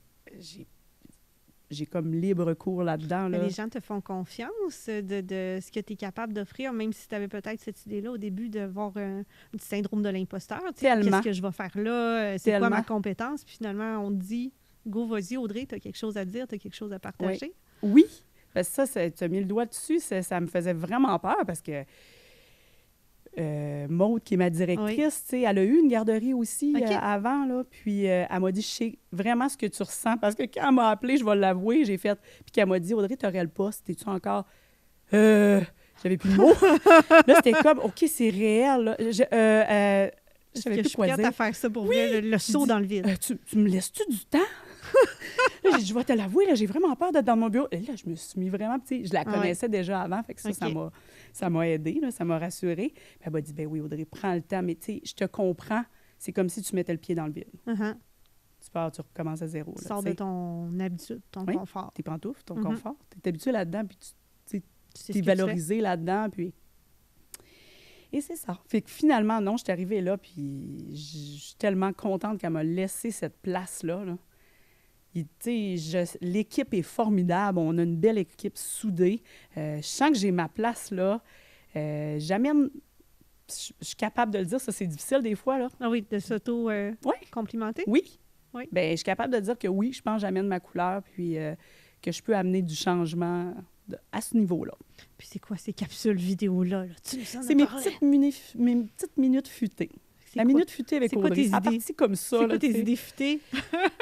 J'ai comme libre cours là-dedans. Là. Les gens te font confiance de ce que tu es capable d'offrir, même si tu avais peut-être cette idée-là au début de voir un petit syndrome de l'imposteur. Qu'est-ce que je vais faire là? C'est quoi ma compétence? Puis finalement, on te dit, go, vas-y, Audrey, tu as quelque chose à dire, tu as quelque chose à partager. Oui. Parce que ça, tu as mis le doigt dessus, ça me faisait vraiment peur parce que Maude, qui est ma directrice, elle a eu une garderie aussi avant, là, puis elle m'a dit, je sais vraiment ce que tu ressens, parce que quand elle m'a appelée, je vais l'avouer, j'ai fait, puis qu'elle m'a dit, Audrey, tu aurais le poste, es-tu encore... J'avais plus de mots. Là, c'était comme, OK, c'est réel, là. Je savais plus quoi dire. Je suis prête à faire ça pour vrai, le saut dans le vide. Tu me laisses-tu du temps? Là, j'ai dit, je vais te l'avouer, là, j'ai vraiment peur d'être dans mon bureau. Et là, je me suis mis vraiment, tu sais, je la connaissais déjà avant, fait que ça m'a aidée, là, ça m'a rassurée. Puis elle m'a dit, ben oui, Audrey, prends le temps, mais tu sais, je te comprends, c'est comme si tu mettais le pied dans le vide. Tu pars, tu recommences à zéro. Tu là, sors de ton habitude, ton confort. Tes pantoufles, ton confort. Tu es habitué là-dedans, puis tu es valorisé là-dedans, puis... Et c'est ça. Fait que finalement, non, je suis arrivée là, puis je suis tellement contente qu'elle m'a laissé cette place-là. Là. L'équipe est formidable. On a une belle équipe soudée. Je sens que j'ai ma place là. J'amène... Je suis capable de le dire, ça, c'est difficile des fois, là. Ah oui, de s'auto-complimenter? Oui. Oui. Bien, je suis capable de dire que oui, je pense que j'amène ma couleur, puis que je peux amener du changement à ce niveau-là. Puis c'est quoi ces capsules vidéo-là? Là? C'est mes petites minutes futées. La minute futée avec Audrey. C'est parti comme ça. C'est quoi tes idées futées?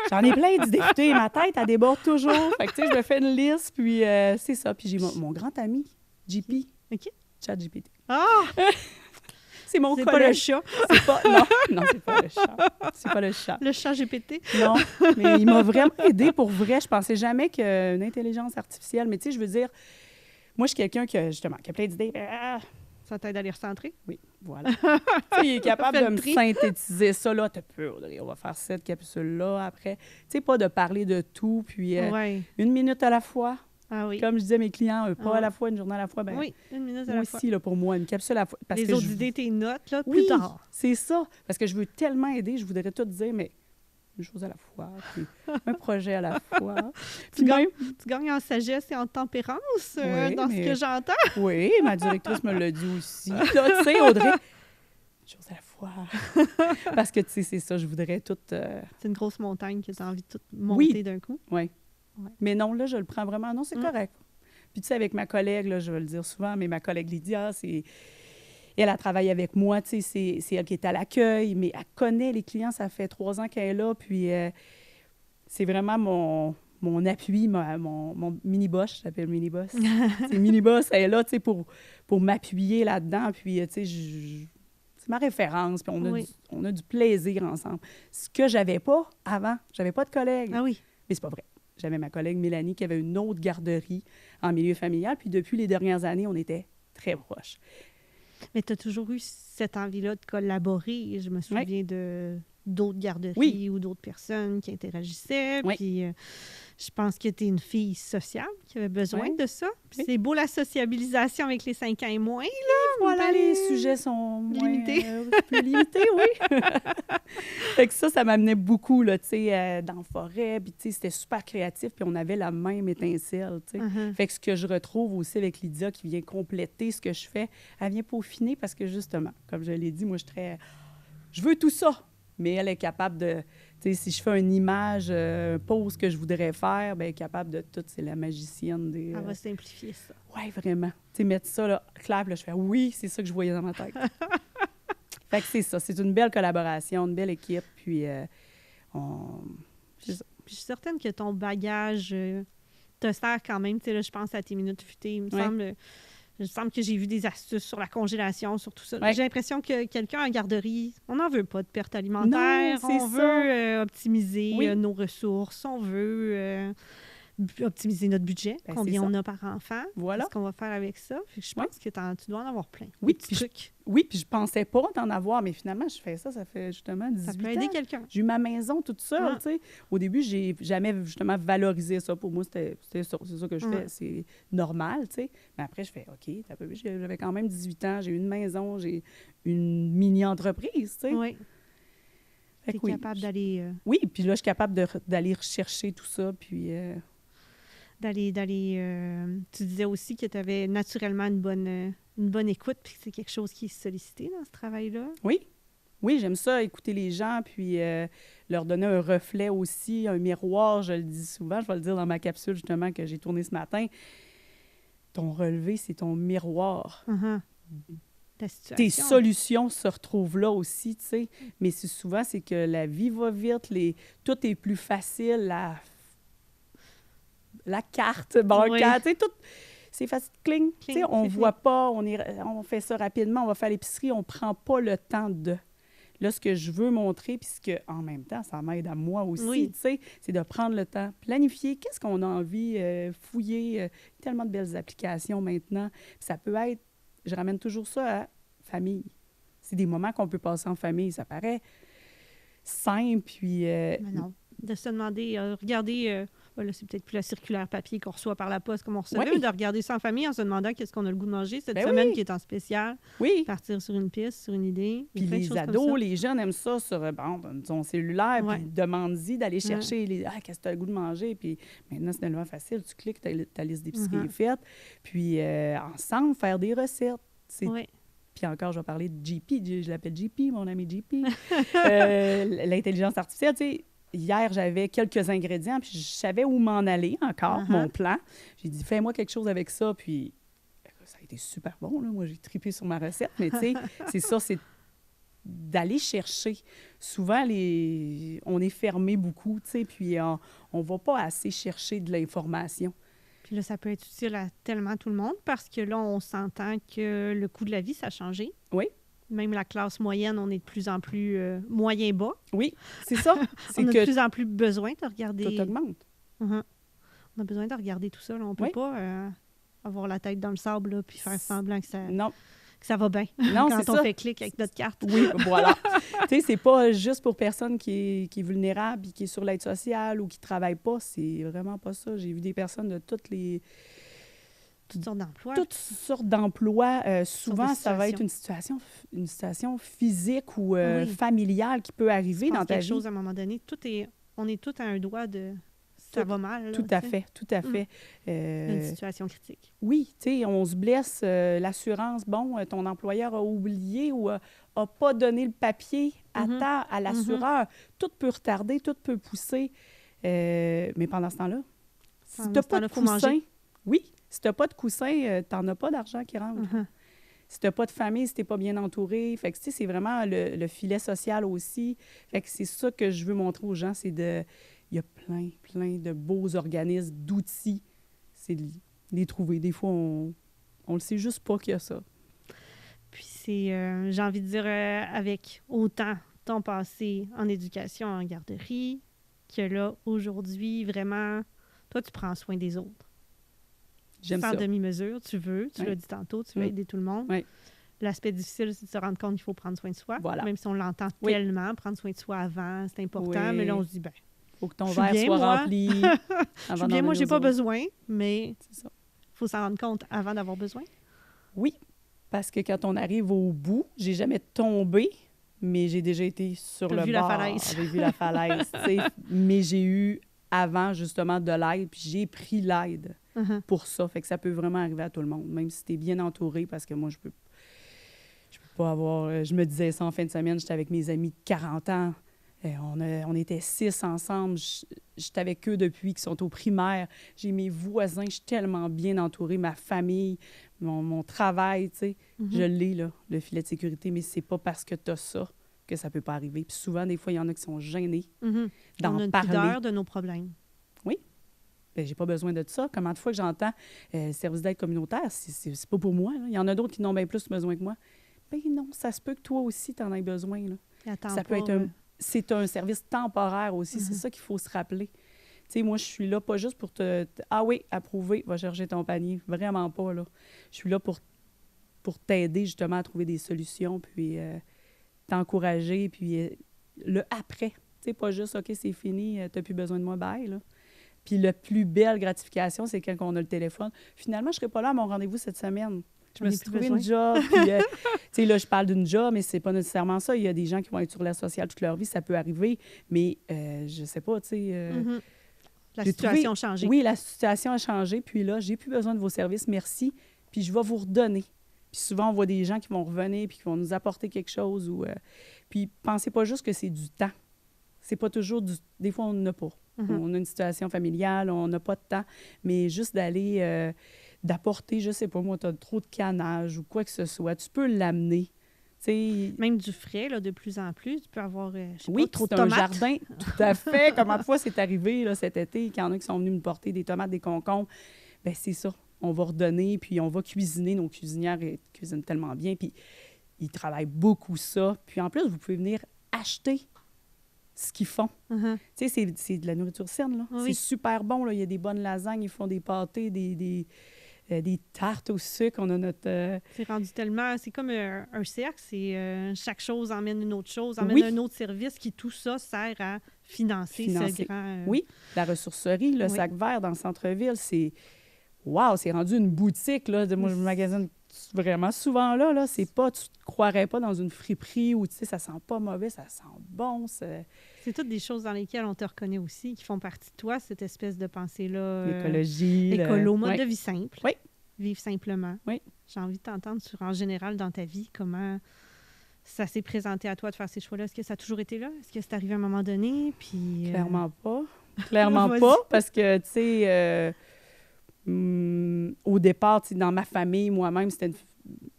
J'en ai plein d'idées futées. Ma tête, elle déborde toujours. Fait que, tu sais, je me fais une liste, puis c'est ça. Puis j'ai mon grand ami, JP. OK. ChatGPT. Ah! C'est mon collègue. C'est pas le chat. Non, c'est pas le chat. C'est pas le chat. Le chat GPT. Non, mais il m'a vraiment aidé pour vrai. Je pensais jamais qu'une intelligence artificielle, mais tu sais, je veux dire, moi, je suis quelqu'un qui a plein d'idées. Ça t'aide à les recentrer? Oui, voilà. Il est capable de me synthétiser ça. Là, t'as peu, Audrey, on va faire cette capsule-là après. Tu sais, pas de parler de tout, puis une minute à la fois. Ah oui. Comme je disais à mes clients, pas à la fois, une journée à la fois. Ben, oui, une minute à la fois. Aussi, là, pour moi, une capsule à la fois. Parce les que autres idées, tes notes, là, plus tard. C'est ça. Parce que je veux tellement aider, je voudrais tout dire, mais une chose à la fois, puis un projet à la fois. Tu gagnes en sagesse et en tempérance dans ce que j'entends. Oui, ma directrice me l'a dit aussi. Tu sais, Audrey, une chose à la fois. Parce que, tu sais, c'est ça, je voudrais tout... C'est une grosse montagne que tu as envie de tout monter d'un coup. Oui. Ouais. Mais non, là, je le prends vraiment. Non, c'est correct. Puis, tu sais, avec ma collègue, là, je vais le dire souvent, mais ma collègue Lydia, elle a travaillé avec moi, tu sais, c'est elle qui est à l'accueil, mais elle connaît les clients, ça fait 3 ans qu'elle est là, puis c'est vraiment mon appui, mon mini-boss, je l'appelle mini-boss. C'est mini-boss, elle est là, tu sais, pour m'appuyer là-dedans, puis, tu sais, c'est ma référence, puis on a du plaisir ensemble. Ce que j'avais pas avant, j'avais pas de collègue. Ah oui. Mais c'est pas vrai. J'avais ma collègue Mélanie qui avait une autre garderie en milieu familial. Puis depuis les dernières années, on était très proches. Mais tu as toujours eu cette envie-là de collaborer. Je me souviens d'autres garderies ou d'autres personnes qui interagissaient. Puis je pense que tu es une fille sociable qui avait besoin de ça. Puis c'est beau la sociabilisation avec les 5 ans et moins. Là, voilà, les sujets sont limités. Plus limités, oui. Fait que ça m'amenait beaucoup, là, tu sais, dans la forêt. Puis, tu sais, c'était super créatif. Puis on avait la même étincelle, tu sais. Fait que ce que je retrouve aussi avec Lydia qui vient compléter ce que je fais, elle vient peaufiner parce que, justement, comme je l'ai dit, moi, je veux tout ça. Mais elle est capable de... Tu sais, si je fais une image, pose que je voudrais faire, bien, elle est capable de tout. C'est la magicienne des... Elle va simplifier ça. Oui, vraiment. Tu sais, mettre ça, là, clair, là, je fais « oui, c'est ça que je voyais dans ma tête ». Fait que c'est ça. C'est une belle collaboration, une belle équipe. Puis, Puis je suis certaine que ton bagage te sert quand même. Tu sais, là, je pense à tes minutes futées. Il me semble que j'ai vu des astuces sur la congélation, sur tout ça. J'ai l'impression que quelqu'un en garderie, on n'en veut pas de perte alimentaire. Non, on veut optimiser nos ressources. On veut optimiser notre budget, combien on a par enfant. Voilà. Qu'est-ce qu'on va faire avec ça? Je pense que tu dois en avoir plein. Oui, puis je pensais pas d'en avoir, mais finalement, je fais ça fait justement 18 ans. Ça peut aider quelqu'un. J'ai eu ma maison toute seule, tu sais. Au début, j'ai jamais justement valorisé ça. Pour moi, c'était ça. C'est ça que je fais. C'est normal, tu sais. Mais après, je fais, OK, j'avais quand même 18 ans, j'ai eu une maison, j'ai une mini-entreprise, tu sais. Oui. Tu es capable d'aller... Oui, puis là, je suis capable d'aller rechercher tout ça, puis... Tu disais aussi que tu avais naturellement une bonne écoute, puis c'est quelque chose qui est sollicité dans ce travail-là. Oui, j'aime ça, écouter les gens, puis leur donner un reflet aussi, un miroir, je le dis souvent, je vais le dire dans ma capsule justement que j'ai tournée ce matin. Ton relevé, c'est ton miroir. Tes solutions se retrouvent là aussi, tu sais. Mais c'est que la vie va vite, tout est plus facile, la carte bancaire, tu sais, tout, c'est facile, cling, tu sais, on voit pas, on fait ça rapidement, on va faire l'épicerie, on prend pas le temps de... Là, ce que je veux montrer, puis ce que, en même temps, ça m'aide à moi aussi, Oui. tu sais, c'est de prendre le temps, planifier qu'est-ce qu'on a envie, fouiller, tellement de belles applications maintenant. Puis ça peut être, je ramène toujours ça à famille. C'est des moments qu'on peut passer en famille, ça paraît simple, puis... Mais non. De se demander, regarder, là, c'est peut-être plus la circulaire papier qu'on reçoit par la poste comme on recevait, Oui. mais de regarder ça en famille en se demandant qu'est-ce qu'on a le goût de manger cette Ben semaine oui. qui est en spécial, Oui, partir sur une piste, sur une idée. Il y puis a plein de les choses comme ados, ça. les jeunes aiment ça sur son cellulaire, Ouais. puis demande-y d'aller chercher qu'est-ce que tu as le goût de manger, puis maintenant, c'est tellement facile, tu cliques, ta liste d'épicerie est faite, puis ensemble, faire des recettes. C'est Oui. Puis encore, je vais parler de JP, je l'appelle JP, mon ami JP. L'intelligence artificielle, tu sais, hier, j'avais quelques ingrédients, puis je savais où m'en aller encore, mon plan. J'ai dit, fais-moi quelque chose avec ça, puis ça a été super bon, là. Moi, j'ai tripé sur ma recette, mais tu sais, c'est ça, c'est d'aller chercher. Souvent, on est fermé beaucoup, tu sais, puis on ne va pas assez chercher de l'information. Puis là, ça peut être utile à tellement tout le monde parce que là, on s'entend que le coût de la vie, ça a changé. Oui. Même la classe moyenne, on est de plus en plus moyen bas. Oui, c'est ça. C'est On a que de plus en plus besoin de regarder. tout augmente. On a besoin de regarder tout ça. Là. On ne peut Oui. pas avoir la tête dans le sable là, puis faire semblant que Non, ça va bien Non, quand c'est on ça. fait clic avec notre carte. oui, voilà. Tu sais, c'est pas juste pour personne qui est vulnérable et qui est sur l'aide sociale ou qui travaille pas. C'est vraiment pas ça. J'ai vu des personnes de toutes Toutes sortes d'emplois. toutes sortes d'emplois. Souvent, de ça va être une situation physique ou Oui. familiale qui peut arriver Tu penses dans ta quelque vie. chose à un moment donné. On est tous à un doigt de ça Tout- va mal. là, Tout à tu sais. fait, tout à fait. Une situation critique. Oui, tu sais, on se blesse, l'assurance, bon, ton employeur a oublié ou a pas donné le papier à temps à l'assureur. Tout peut retarder, tout peut pousser. Mais pendant ce temps-là, si Pendant tu n'as ce pas temps-là, de faut coussin, manger. oui, si tu n'as pas de coussin, tu n'en as pas d'argent qui rentre. Si tu n'as pas de famille, si tu n'es pas bien entouré. Fait que, tu sais, c'est vraiment le filet social aussi. Fait que c'est ça que je veux montrer aux gens, c'est il y a plein de beaux organismes, d'outils. C'est de les trouver. Des fois, on le sait juste pas qu'il y a ça. Puis c'est, j'ai envie de dire, avec autant ton passé en éducation, en garderie, que là, aujourd'hui, vraiment, toi, tu prends soin des autres. J'aime Sans ça. demi-mesure, tu Ouais. l'as dit tantôt, tu veux aider tout le monde. Ouais. L'aspect difficile, c'est de se rendre compte qu'il faut prendre soin de soi. Voilà. Même si on l'entend Oui. tellement, prendre soin de soi avant, c'est important. Oui. Mais là, on se dit, ben, Faut que ton Je suis verre bien, soit moi. rempli. je avant suis bien, d'en moi, donner j'ai aux pas autres. besoin, mais C'est ça. il faut s'en rendre compte avant d'avoir besoin. Oui, parce que quand on arrive au bout, j'ai jamais tombé, mais j'ai déjà été sur T'as le vu la bord. falaise. J'ai vu la falaise, tu sais. Mais j'ai eu avant, justement, de l'aide, puis j'ai pris l'aide pour ça. Fait que ça peut vraiment arriver à tout le monde, même si tu es bien entouré, parce que moi, je peux pas avoir... Je me disais ça en fin de semaine, j'étais avec mes amis de 40 ans. On était 6 ensemble. J'étais avec eux depuis qu'ils sont au primaire. J'ai mes voisins, je suis tellement bien entourée, ma famille, mon travail, tu sais. Je l'ai, là, le filet de sécurité, mais c'est pas parce que tu as ça que ça peut pas arriver. Puis souvent, des fois, il y en a qui sont gênés d'en On a une parler. pudeur de nos problèmes. Ben, j'ai pas besoin de ça. Combien de fois que j'entends service d'aide communautaire, c'est pas pour moi. Là. Il y en a d'autres qui n'ont bien plus besoin que moi. Ben non, ça se peut que toi aussi, tu en aies besoin. Là. Attends Ça peut pas, être c'est un service temporaire aussi. C'est ça qu'il faut se rappeler. Tu sais, moi, je suis là pas juste pour ah oui, approuver, va chercher ton panier. Vraiment pas, là. Je suis là pour t'aider, justement, à trouver des solutions, puis t'encourager, puis le après. Tu sais, pas juste, OK, c'est fini, t'as plus besoin de moi, bye, là. Puis la plus belle gratification, c'est quand on a le téléphone. Finalement, je ne serai pas là à mon rendez-vous cette semaine. Je me suis trouvé une job. Puis, tu sais, là, je parle d'une job, mais c'est pas nécessairement ça. Il y a des gens qui vont être sur l'aide sociale toute leur vie, ça peut arriver. Mais je sais pas, tu sais... La j'ai situation a trouvé- changé. Oui, la situation a changé. Puis là, j'ai plus besoin de vos services, merci. Puis je vais vous redonner. Puis souvent, on voit des gens qui vont revenir puis qui vont nous apporter quelque chose. Puis pensez pas juste que c'est du temps. C'est pas toujours du... Des fois, on n'en a pas. On a une situation familiale, on n'a pas de temps. Mais juste d'aller... d'apporter, je sais pas, moi, tu as trop de canage ou quoi que ce soit, tu peux l'amener. Tu sais, Même du frais, là, de plus en plus. Tu peux avoir, je sais oui, pas, trop de c'est un tomates. jardin. Tout à fait. Combien de fois c'est arrivé là, cet été qu'il y en a qui sont venus me porter des tomates, des concombres? Bien, c'est ça. On va redonner, puis on va cuisiner. Nos cuisinières cuisinent tellement bien, puis ils travaillent beaucoup ça. Puis en plus, vous pouvez venir acheter ce qu'ils font. Uh-huh. Tu sais, c'est de la nourriture saine, là. Oui. C'est super bon, là. Il y a des bonnes lasagnes, ils font des pâtés, des tartes au sucre. On a notre... C'est rendu tellement... C'est comme un cercle. Chaque chose emmène une autre chose, emmène Oui. un autre service qui, tout ça, sert à financer. Ce grand... Oui, la ressourcerie, le sac vert dans le centre-ville, c'est... Wow, c'est rendu une boutique, là. Moi, je magasine vraiment souvent là. C'est pas... Tu te croirais pas dans une friperie où, tu sais, ça sent pas mauvais, ça sent bon. C'est toutes des choses dans lesquelles on te reconnaît aussi, qui font partie de toi, cette espèce de pensée-là. L'écologie. Écolo, mode Oui. de vie simple. Oui. Vivre simplement. Oui. J'ai envie de t'entendre sur, en général, dans ta vie, comment ça s'est présenté à toi de faire ces choix-là. Est-ce que ça a toujours été là? Est-ce que c'est arrivé à un moment donné? Puis, Clairement pas. Clairement Vas-y. pas, parce que, tu sais, au départ, tu sais, dans ma famille, moi-même, c'était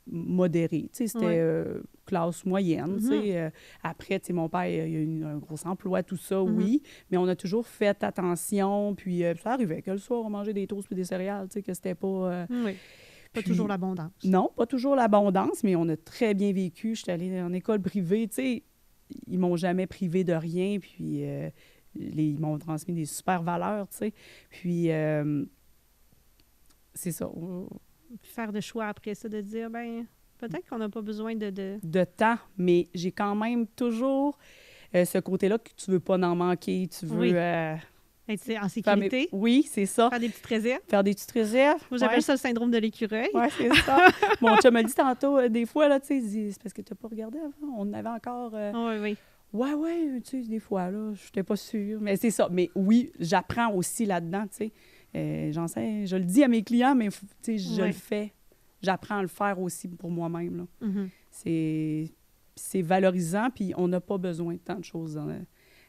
modéré. Tu sais, c'était classe moyenne. Tu sais. Après, tu sais, mon père, il a eu un gros emploi, tout ça, oui, mais on a toujours fait attention, puis ça arrivait que le soir, on mangeait des toasts puis des céréales, tu sais, que c'était pas... oui. Pas puis- toujours l'abondance. Non, pas toujours l'abondance, mais on a très bien vécu. J'étais allée en école privée, tu sais, ils m'ont jamais privé de rien, puis ils m'ont transmis des super valeurs, tu sais. Puis, c'est ça. Puis faire de choix après ça, de dire, ben peut-être qu'on n'a pas besoin de... De temps, mais j'ai quand même toujours ce côté-là que tu veux pas en manquer, tu veux... Oui. faire être en mes- sécurité, Oui, c'est ça. faire des petites réserves. Faire des petites réserves. Moi, j'appelle ça le syndrome de l'écureuil. Oui, c'est ça. Mon chum m'a dit tantôt, des fois, là, tu sais, il dit, c'est parce que tu n'as pas regardé avant. On avait encore... Oui, oui. Ouais, tu sais, des fois, là, je n'étais pas sûre. Mais c'est ça. Mais oui, j'apprends aussi là-dedans, tu sais. J'enseigne, je le dis à mes clients, mais, tu sais, je Ouais. le fais. J'apprends à le faire aussi pour moi-même, là. Mhm. C'est valorisant, puis on n'a pas besoin de tant de choses. Dans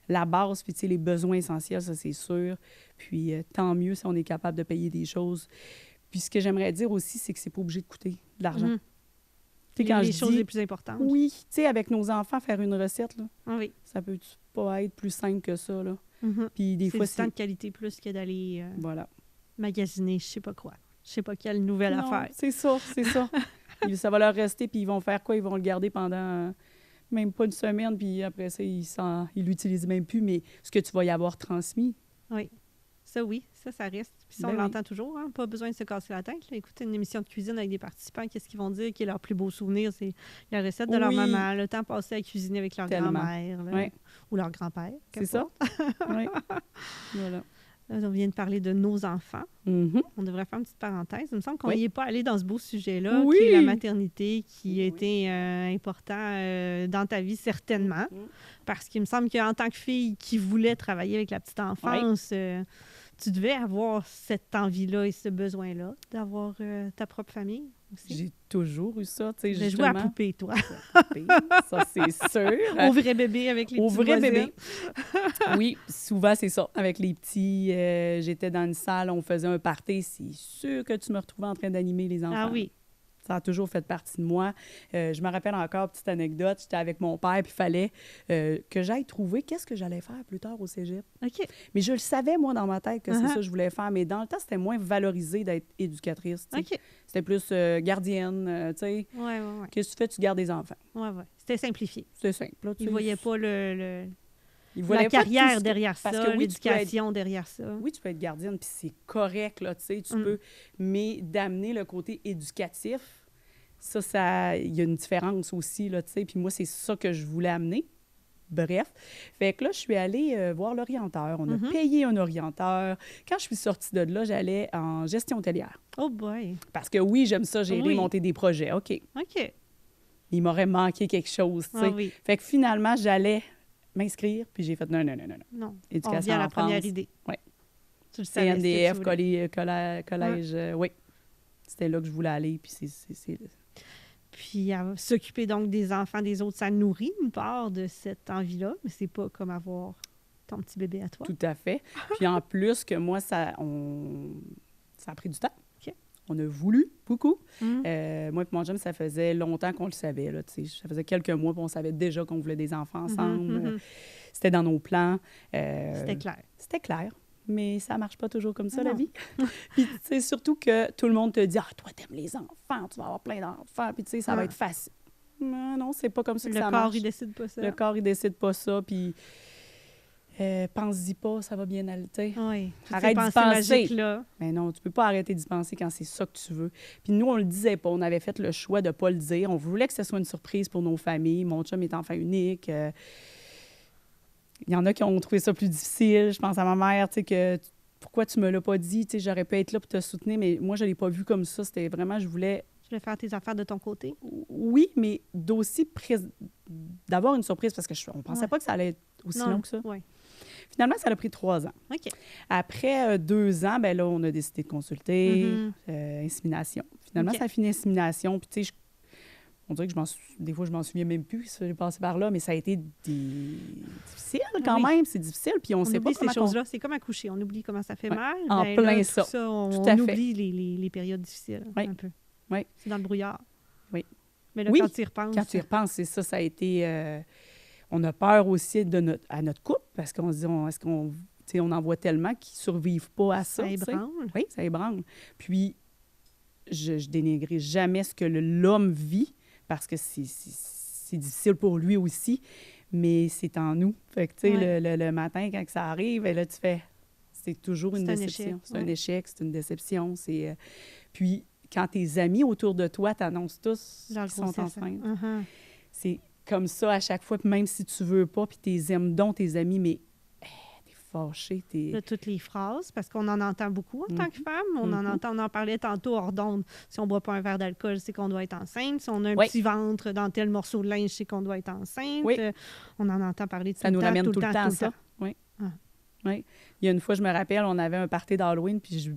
la base, puis tu sais, les besoins essentiels, ça, c'est sûr. Puis tant mieux si on est capable de payer des choses. Puis ce que j'aimerais dire aussi, c'est que c'est pas obligé de coûter de l'argent. Mhm. Tu sais, quand Les je choses dis... les plus importantes. Oui, tu sais, avec nos enfants, faire une recette, là, Ah oui. ça peut pas être plus simple que ça, là. Mhm. Puis des C'est fois, du temps de qualité plus que d'aller Voilà. magasiner, je sais pas quoi. Je sais pas quelle nouvelle Non, affaire. c'est ça, c'est ça. Ça va leur rester, puis ils vont faire quoi? Ils vont le garder pendant même pas une semaine, puis après ça, ils l'utilisent même plus, mais ce que tu vas y avoir transmis. Oui. Ça reste. Puis ça, Ben on oui. l'entend toujours, hein? Pas besoin de se casser la tête. Là. Écoutez une émission de cuisine avec des participants, qu'est-ce qu'ils vont dire qui est leur plus beau souvenir? C'est la recette de leur Oui. maman, le temps passé à cuisiner avec leur Tellement. grand-mère là, Oui. ou leur grand-père. C'est ça? qu'importe. Oui. Voilà. Là, on vient de parler de nos enfants. Mhm. On devrait faire une petite parenthèse. Il me semble qu'on Oui. n'y est pas allé dans ce beau sujet-là, Oui. qui est la maternité, qui a Oui. été important dans ta vie, certainement. Mhm. Parce qu'il me semble qu'en tant que fille qui voulait travailler avec la petite enfance, tu devais avoir cette envie-là et ce besoin-là d'avoir ta propre famille aussi. J'ai toujours eu ça, tu sais, J'ai joué à justement. poupée, toi. Ça, c'est sûr. Au vrai bébé avec les Au petits vrai voisins. bébé. Oui, souvent, c'est ça. Avec les petits, j'étais dans une salle, on faisait un party. C'est sûr que tu me retrouvais en train d'animer les enfants. Ah oui. Ça a toujours fait partie de moi. Je me rappelle encore, petite anecdote, j'étais avec mon père, puis il fallait que j'aille trouver qu'est-ce que j'allais faire plus tard au cégep. OK. Mais je le savais, moi, dans ma tête, que c'est Uh-huh. ça que je voulais faire. Mais dans le temps, c'était moins valorisé d'être éducatrice. tu sais. OK. C'était plus gardienne, tu sais. Oui, oui, oui. Qu'est-ce que tu fais? Tu gardes des enfants. Ouais, ouais. C'était simplifié. C'est simple. Là, tu Ils ne sais. voyaient pas Ils voyaient la pas tout carrière ce que- derrière parce ça, que oui, tu peux être- l'éducation derrière ça. Oui, tu peux être gardienne, puis c'est correct, là, tu sais, tu Mm. peux. Mais d'amener le côté éducatif, ça, il y a une différence aussi, là, tu sais. Puis moi, c'est ça que je voulais amener. Bref. Fait que là, je suis allée voir l'orienteur. On a Mhm. payé un orienteur. Quand je suis sortie de là, j'allais en gestion hôtelière. Oh boy. Parce que oui, j'aime ça, gérer, Oui. monter des projets. OK. OK. Il m'aurait manqué quelque chose, tu sais. Ah oui. Fait que finalement, j'allais m'inscrire, puis j'ai fait non. Non. On Éducation revient à la enfance. première idée. Ouais. Tu le savais. ce que tu CNDF, voulais. collège, oui. C'était là que je voulais aller, puis c'est... Puis s'occuper donc des enfants des autres, ça nourrit une part de cette envie-là, mais c'est pas comme avoir ton petit bébé à toi. Tout à fait. Puis en plus que moi, ça a pris du temps. OK. On a voulu beaucoup. Mhm. Moi et mon chum, ça faisait longtemps qu'on le savait. Là, tu sais. Ça faisait quelques mois, puis on savait déjà qu'on voulait des enfants ensemble. Mhm. C'était dans nos plans. C'était clair. C'était clair. Mais ça marche pas toujours comme ça, la Non. vie. Puis, tu sais, surtout que tout le monde te dit « Ah, toi, t'aimes les enfants, tu vas avoir plein d'enfants, puis tu sais, ça va Ah. être facile. » Non, c'est pas comme ça que Le ça corps, marche. il décide pas ça. Le corps, il décide pas ça, puis pense-y pas, ça va bien aller. Oui. Arrête d'y pensées penser. magiques-là. Mais non, tu peux pas arrêter d'y penser quand c'est ça que tu veux. Puis nous, on le disait pas. On avait fait le choix de pas le dire. On voulait que ce soit une surprise pour nos familles. Mon chum est enfant unique. Il y en a qui ont trouvé ça plus difficile. Je pense à ma mère, tu sais, que pourquoi tu me l'as pas dit? Tu sais, j'aurais pu être là pour te soutenir, mais moi, je l'ai pas vu comme ça. C'était vraiment, je voulais... Je vais faire tes affaires de ton côté. Oui, mais d'avoir une surprise, parce qu'on pensait pas que ça allait être aussi long que ça. Oui. Finalement, ça a pris 3 ans. OK. Après 2 ans, ben là, on a décidé de consulter, insémination. Finalement, OK. ça a fini insémination. Puis, tu sais, on dirait que des fois, je m'en souviens même plus si j'ai passé par là, mais ça a été difficile quand même. C'est difficile, puis on sait pas oublie ces comment... choses-là. C'est comme accoucher. On oublie comment ça fait mal. En Ben plein là, ça. Tout ça, on Tout à fait. oublie les périodes difficiles Oui. un peu. Oui. C'est dans le brouillard. Oui. Mais là, Oui, quand tu y repenses... Quand tu y repenses, c'est ça, ça a été... on a peur aussi à notre couple, parce qu'on se dit, est-ce qu'on... Tu sais, on en voit tellement qu'ils ne survivent pas à ça. Ça tu sais. ébranle. Oui, ça ébranle. Puis, je dénigrerai jamais ce que l'homme vit, parce que c'est difficile pour lui aussi, mais c'est en nous. Fait que, tu sais, Ouais. le matin, quand ça arrive, et là, tu fais... C'est toujours une C'est un déception. échec, C'est un ouais. échec, c'est une déception. Puis, quand tes amis autour de toi t'annoncent tous Leur qu'ils sont grossesse. enceintes, Uh-huh. c'est comme ça à chaque fois, puis même si tu veux pas, puis t'es aimes donc tes amis, mais t'es fâché, Là, toutes les phrases, parce qu'on en entend beaucoup en tant que femme. On en parlait tantôt hors d'onde. Si on boit pas un verre d'alcool, c'est qu'on doit être enceinte. Si on a un Oui. petit ventre dans tel morceau de linge, c'est qu'on doit être enceinte. Oui. On en entend parler tout Ça le nous temps, ramène tout le temps, ça. Oui. Ah. Oui. Il y a une fois, je me rappelle, on avait un party d'Halloween, puis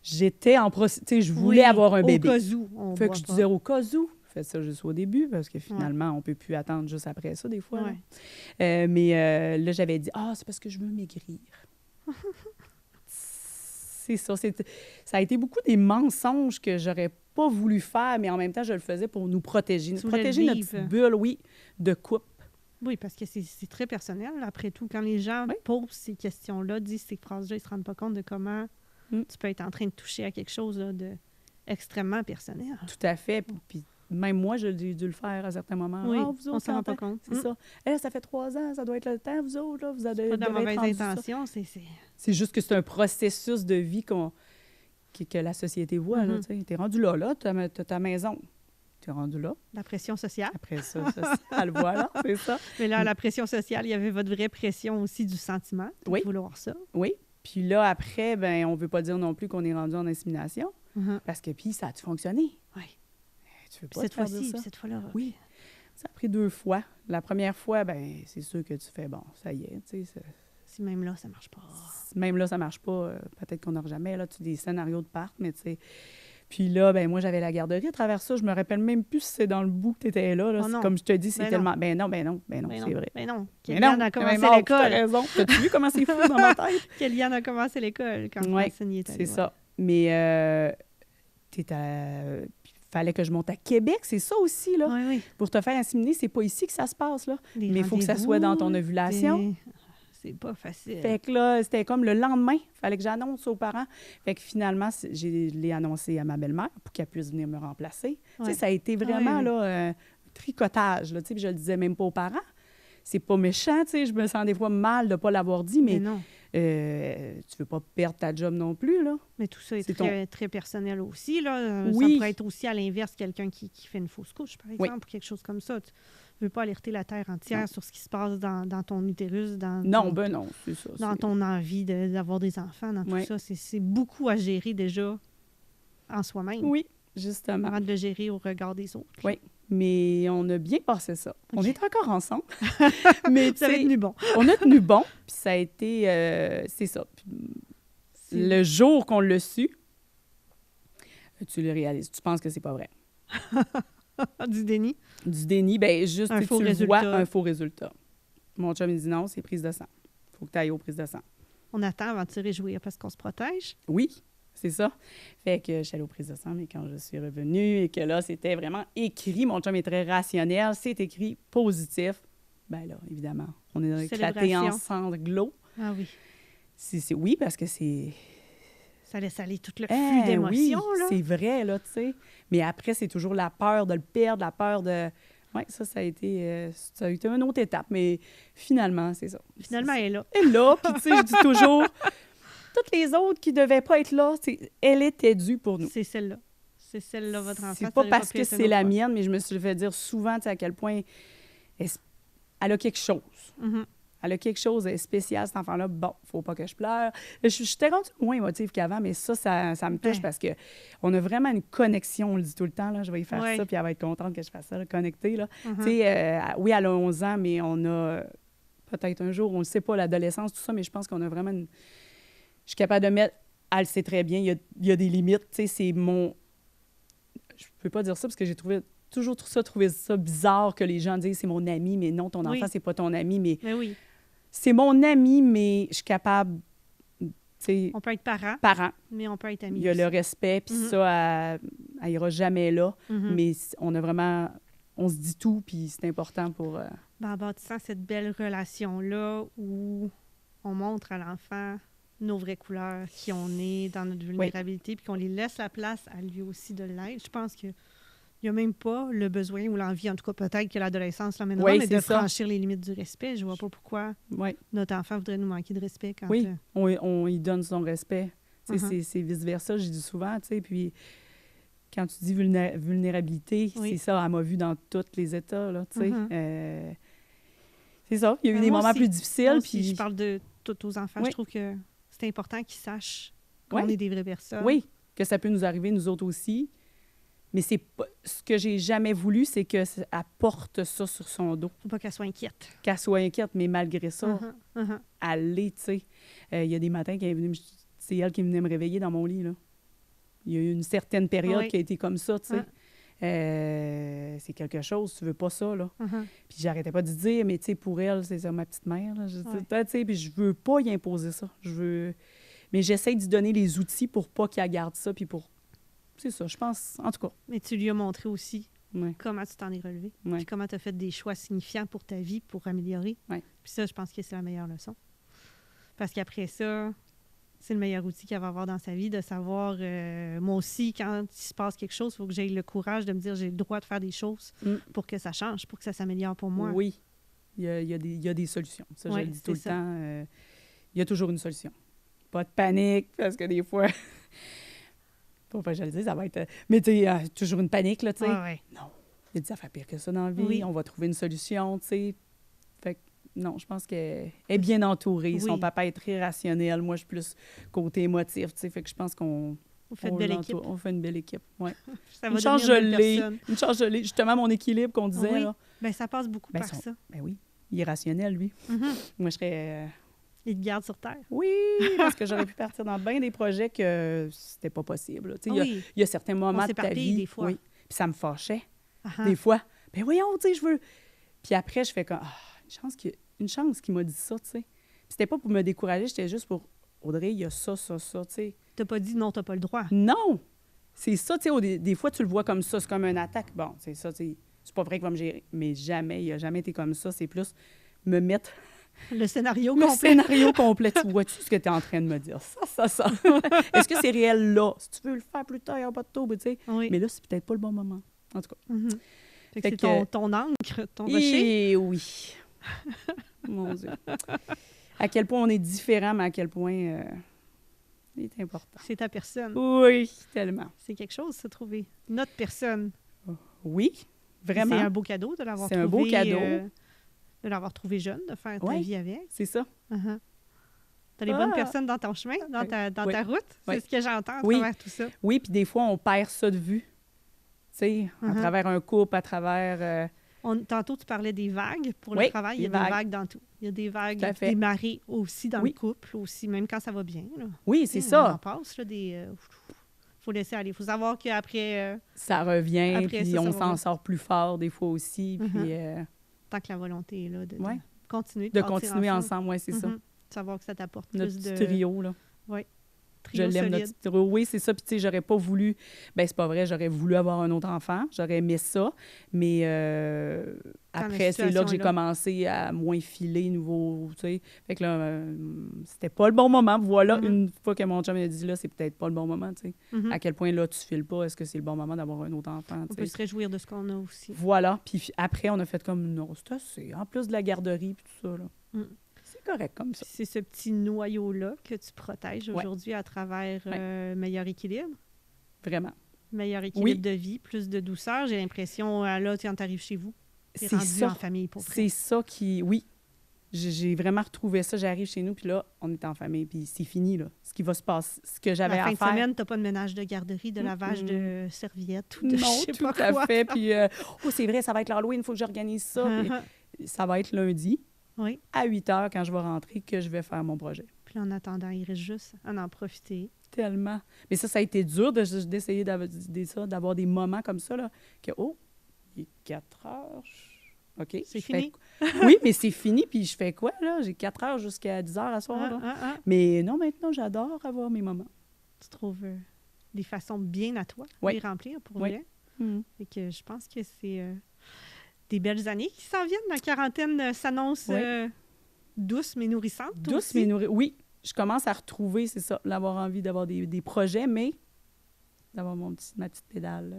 j'étais en processus, tu sais, je voulais Oui, avoir un bébé. Au cas où, on Fait boit que je pas. disais au cas où. Fais ça juste au début, parce que finalement, on peut plus attendre juste après ça, des fois. là. Ouais. Mais là, j'avais dit, c'est parce que je veux maigrir. C'est ça. Ça a été beaucoup des mensonges que j'aurais pas voulu faire, mais en même temps, je le faisais pour nous protéger. Nous Tu voulais protéger le notre vivre. petite bulle, oui, de couple. Oui, parce que c'est très personnel. Après tout, quand les gens Oui. posent ces questions-là, disent ces phrases-là, ils se rendent pas compte de comment tu peux être en train de toucher à quelque chose là, de extrêmement personnel. Tout à fait. Puis même moi, j'ai dû le faire à certains moments. Oui, Vous autres, on s'en rend quand pas compte. C'est ça. Eh, ça fait 3 ans, ça doit être le temps, vous autres, là, vous avez Pas de la devez être mauvaise rendus ça. intention, c'est... C'est juste que c'est un processus de vie que la société voit. Mhm. Tu es rendu là, tu as ta maison. Tu es rendu là. La pression sociale. Après ça, ça le voit là, c'est ça. Mais là, la pression sociale, il y avait votre vraie pression aussi du sentiment de Oui. vouloir ça. Oui. Puis là, après, ben on veut pas dire non plus qu'on est rendu en insémination, Mhm. parce que puis ça a-tu fonctionné? Oui. Tu veux Puis pas cette te faire dire fois-ci, ça? puis cette fois-là. Oui. Ça a pris 2 fois. La première fois, ben c'est sûr que tu fais, bon, ça y est, tu sais, Si même là, ça marche pas. même là, ça marche pas. Peut-être qu'on n'aura jamais, là, des scénarios de part, mais tu sais. Puis là, ben moi, j'avais la garderie à travers ça. Je me rappelle même plus si c'est dans le bout que tu étais là. Oh non. Comme je te dis, c'est Ben tellement... Ben non, Mais c'est vrai. Mais non. Mais Kéliane non, a commencé t'as l'école. raison. T'as-tu vu comment c'est fou dans ma tête? Kéliane a commencé l'école quand Ouais, Francine y est allée, C'est ouais. ça. Mais fallait que je monte à Québec, c'est ça aussi, là. Oui, oui. Pour te faire inséminer, c'est pas ici que ça se passe, là. Des Mais il faut que ça rendez-vous, soit dans ton ovulation. C'est pas facile. Fait que là, c'était comme le lendemain. Fallait que j'annonce aux parents. Fait que finalement, je l'ai annoncé à ma belle-mère pour qu'elle puisse venir me remplacer. Tu sais, Ouais. ça a été vraiment, Ouais, ouais. là, un tricotage, là. Tu sais, puis je le disais même pas aux parents. C'est pas méchant, tu sais. Je me sens des fois mal de pas l'avoir dit, Mais mais non. tu veux pas perdre ta job non plus, là. Mais tout ça est, C'est très, très personnel aussi. Là. Ça Oui. pourrait être aussi à l'inverse quelqu'un qui fait une fausse couche, par exemple, ou quelque chose comme ça. Tu veux pas alerter la terre entière Non. sur ce qui se passe dans ton utérus, dans Non, ben non, c'est ça. dans ton envie d'avoir des enfants, dans tout Ouais. ça. C'est beaucoup à gérer déjà en soi-même, Oui, justement. avant de le gérer au regard des autres. Oui. Mais on a bien passé ça. On OK. est encore ensemble. Mais tu Ça va sais, être tenu bon. on a tenu bon, puis ça a été... c'est ça. Puis, le jour qu'on l'a su, tu le réalises. Tu penses que c'est pas vrai. Du déni. Du déni, bien, juste Un tu faux le résultat. vois, un faux résultat. Mon chum, il dit non, c'est prise de sang. Faut que tu ailles aux prises de sang. On attend avant de se réjouir parce qu'on se protège. Oui, c'est ça. Fait que je suis allée aux prises de sang, mais quand je suis revenue et que là, c'était vraiment écrit, mon chum est très rationnel, c'est écrit positif, bien là, évidemment, on est éclaté en Célébration. sanglots. Ah oui. Oui, parce que c'est Ça laisse aller tout le flux d'émotions, oui, là. c'est vrai, là, tu sais. Mais après, c'est toujours la peur de le perdre, la peur de... Oui, ça a été une autre étape, mais finalement, c'est ça. Finalement, elle est là. Elle est là, puis tu sais, je dis toujours, toutes les autres qui ne devaient pas être là, elle était due pour nous. C'est celle-là. C'est celle-là, votre enfant. C'est pas parce que c'est la mienne, mais je me suis fait dire souvent, tu sais, à quel point elle a quelque chose. Mhm. Elle a quelque chose de spécial, cet enfant-là. Bon, faut pas que je pleure. J'étais rendue moins émotive qu'avant, mais ça me touche Ouais. parce qu'on a vraiment une connexion, on le dit tout le temps, là, je vais y faire Ouais. ça, puis elle va être contente que je fasse ça, là, connectée, là. Mhm. Tu sais, oui, elle a 11 ans, mais on a peut-être un jour, on ne sait pas, l'adolescence, tout ça, mais je pense qu'on a vraiment une... Je suis capable de mettre... Elle le sait très bien, il y a des limites, tu sais, c'est mon... Je peux pas dire ça parce que j'ai toujours trouvé ça bizarre que les gens disent « c'est mon ami », mais non, ton enfant, Oui. c'est pas ton ami, mais... Mais oui, C'est mon ami, mais je suis capable, tu sais, on peut être parent, parent. mais on peut être ami. Il y a aussi. le respect, puis Mhm. ça, elle ira jamais là. Mhm. Mais on a vraiment, on se dit tout, puis c'est important pour... Ben, en bâtissant cette belle relation-là où on montre à l'enfant nos vraies couleurs, qui on est dans notre vulnérabilité, puis qu'on lui laisse la place à lui aussi de l'être. Je pense qu'il n'y a même pas le besoin ou l'envie, en tout cas peut-être que l'adolescence l'amènera, Oui, mais c'est de ça. franchir les limites du respect. Je vois pas pourquoi Oui, notre enfant voudrait nous manquer de respect quand... oui, on y donne son respect. Tu sais, Mhm. c'est vice-versa, je dis souvent, tu sais, puis quand tu dis vulnérabilité, Oui. c'est ça, elle m'a vu dans tous les états, là, tu sais. Mhm. C'est ça, il y a eu des Moi moments aussi. plus Moi difficiles, aussi, puis... je parle de tous aux enfants. Oui. Je trouve que c'est important qu'ils sachent qu'on Oui. est des vraies personnes. Oui, que ça peut nous arriver, nous autres aussi. Mais c'est pas... ce que j'ai jamais voulu, c'est qu'elle porte ça sur son dos. Faut pas qu'elle soit inquiète. Qu'elle soit inquiète, mais malgré ça, Mhm, mhm. elle l'est, tu sais. Il y a des matins qu'elle est venue c'est elle qui venait me réveiller dans mon lit, là. Il y a eu une certaine période Oui. qui a été comme ça, tu sais. Ouais. C'est quelque chose, tu veux pas ça, là. Mhm. Puis j'arrêtais pas de dire, mais tu sais, pour elle, c'est ça, ma petite mère, là. Ouais. Tu sais, puis je veux pas y imposer ça. Mais j'essaie d'y donner les outils pour pas qu'elle garde ça, puis pour... C'est ça, je pense, en tout cas. Mais tu lui as montré aussi Ouais. comment tu t'en es relevé, Ouais. puis comment tu as fait des choix signifiants pour ta vie, pour améliorer. Ouais. Puis ça, je pense que c'est la meilleure leçon. Parce qu'après ça, c'est le meilleur outil qu'elle va avoir dans sa vie, de savoir, moi aussi, quand il se passe quelque chose, il faut que j'aie le courage de me dire j'ai le droit de faire des choses Mm. pour que ça change, pour que ça s'améliore pour moi. Oui, il y a des solutions. Ça, Ouais, je le dis tout le c'est ça. temps. Il y a toujours une solution. Pas de panique, parce que des fois... Faut pas que je le dise, ça va être... Mais tu sais, toujours une panique, là, tu sais. Ouais, ouais. Non, il y a des affaires pires que ça dans la vie. Oui. On va trouver une solution, tu sais. Fait que, non, je pense qu'elle est bien entourée. Oui. Son papa est très rationnel. Moi, je suis plus côté émotif, tu sais. Fait que je pense qu'on... Vous faites on belle l'entoure. équipe. On fait une belle équipe, oui. Ça va Une chance, je devenir une belle l'ai. personne. Une chance, je l'ai. Justement, mon équilibre qu'on disait, Oui. là. Ben, ça passe beaucoup Ben, par ça. Ben oui, il est rationnel, lui. Mhm. Moi, je serais... Il te garde sur terre. Oui, parce que j'aurais pu partir dans bien des projets que c'était pas possible. Tu sais, Oui. il y a certains moments de ta s'éparpille vie. des fois. Oui. Puis ça me fâchait. Ah, Des fois. Ben voyons, tu sais, je veux. Puis après, je fais comme une chance qu'il m'a dit ça, tu sais. Puis c'était pas pour me décourager, c'était juste pour Audrey, il y a ça, tu sais. T'as pas dit non, t'as pas le droit. Non! C'est ça, tu sais, des fois, tu le vois comme ça, c'est comme une attaque. Bon, c'est ça, tu sais. C'est pas vrai qu'il va me gérer. Mais jamais, il a jamais été comme ça. C'est plus me mettre Le scénario le complet. scénario complet. Tu vois-tu ce que tu es en train de me dire? Ça. Est-ce que c'est réel là? Si tu veux le faire plus tard, il n'y a pas de trouble, tu sais. Oui. Mais là, c'est peut-être pas le bon moment. En tout cas. Mhm. Fait que Fait c'est que- ton ancre, ton rocher. Et oui. Mon Dieu. À quel point on est différent, mais à quel point il est important. C'est ta personne. Oui, tellement. C'est quelque chose, se trouver. Notre personne. Oui, vraiment. C'est un beau cadeau de l'avoir C'est trouvé. un beau cadeau. De l'avoir trouvé jeune, de faire ta Ouais. vie avec. C'est ça. Uh-huh. T'as les Ah. bonnes personnes dans ton chemin, dans Oui. ta route. Oui. C'est ce que j'entends à Oui. travers tout ça. Oui, puis des fois, on perd ça de vue. Tu sais, à Mhm. travers un couple, à travers... Tantôt, tu parlais des vagues pour Oui, le travail. Il y a des des vagues. vagues dans tout. Il y a des vagues, Tout à fait. des marées aussi dans Oui. le couple, aussi, même quand ça va bien. Là. Oui, c'est Tu sais, On en ça. passe, là, des... faut laisser aller. Il faut savoir qu'après, Ça revient, Après puis ça, on ça va s'en bien. sort plus fort des fois aussi. Mhm. Puis tant que la volonté est là, de Ouais. continuer. de bâtir continuer ensemble, oui, c'est ça. Mhm. Savoir que ça t'apporte Notre plus petit de... trio, là. Oui. Je l'aime, notre solide. petit trio. Oui, c'est ça. Puis, tu sais, j'aurais pas voulu... Ben c'est pas vrai, j'aurais voulu avoir un autre enfant. J'aurais aimé ça. Mais après, c'est là situation que j'ai est là. commencé à moins filer nouveau, tu sais. Fait que là, c'était pas le bon moment. Voilà, Mhm. une fois que mon chum il a dit, là, c'est peut-être pas le bon moment, tu sais. Mhm. À quel point, là, tu files pas. Est-ce que c'est le bon moment d'avoir un autre enfant, On tu peut sais. se réjouir de ce qu'on a aussi. Voilà. Puis après, on a fait comme, non, c'est assez. En plus de la garderie puis tout ça, là. Mm. C'est correct comme ça. C'est ce petit noyau-là que tu protèges Ouais. aujourd'hui à travers meilleur équilibre. Vraiment. Meilleur équilibre Oui. de vie, plus de douceur. J'ai l'impression, là, quand tu arrives chez vous, tu es C'est rendu ça. en famille pour vrai. C'est ça qui... Oui. J'ai vraiment retrouvé ça. J'arrive chez nous, puis là, on est en famille, puis c'est fini, là. Ce qui va se passer, ce que j'avais La fin à de faire. semaine, tu n'as pas de ménage de garderie, de lavage de serviettes ou de Non, je sais tout pas à quoi. fait. Puis, oh, c'est vrai, ça va être l'Halloween, il faut que j'organise ça. Puis ça va être lundi, Oui. à 8 h, quand je vais rentrer, que je vais faire mon projet. Puis en attendant, il reste juste à en profiter. Tellement. Mais ça a été dur d'essayer d'avoir des moments comme ça, là, que, oh, il est 4 heures. OK. C'est je fais fini. Oui, mais c'est fini, puis je fais quoi, là? J'ai 4 heures jusqu'à 10 heures à soir, là. Mais non, maintenant, j'adore avoir mes moments. Tu trouves des façons bien à toi de Oui. les remplir pour Oui. vrai. Et que je pense que c'est des belles années qui s'en viennent. La quarantaine s'annonce Oui. douce mais nourrissante. Douce, aussi. mais nourrie. Oui, je commence à retrouver, c'est ça, d'avoir envie d'avoir des projets, mais d'avoir ma petite pédale, là.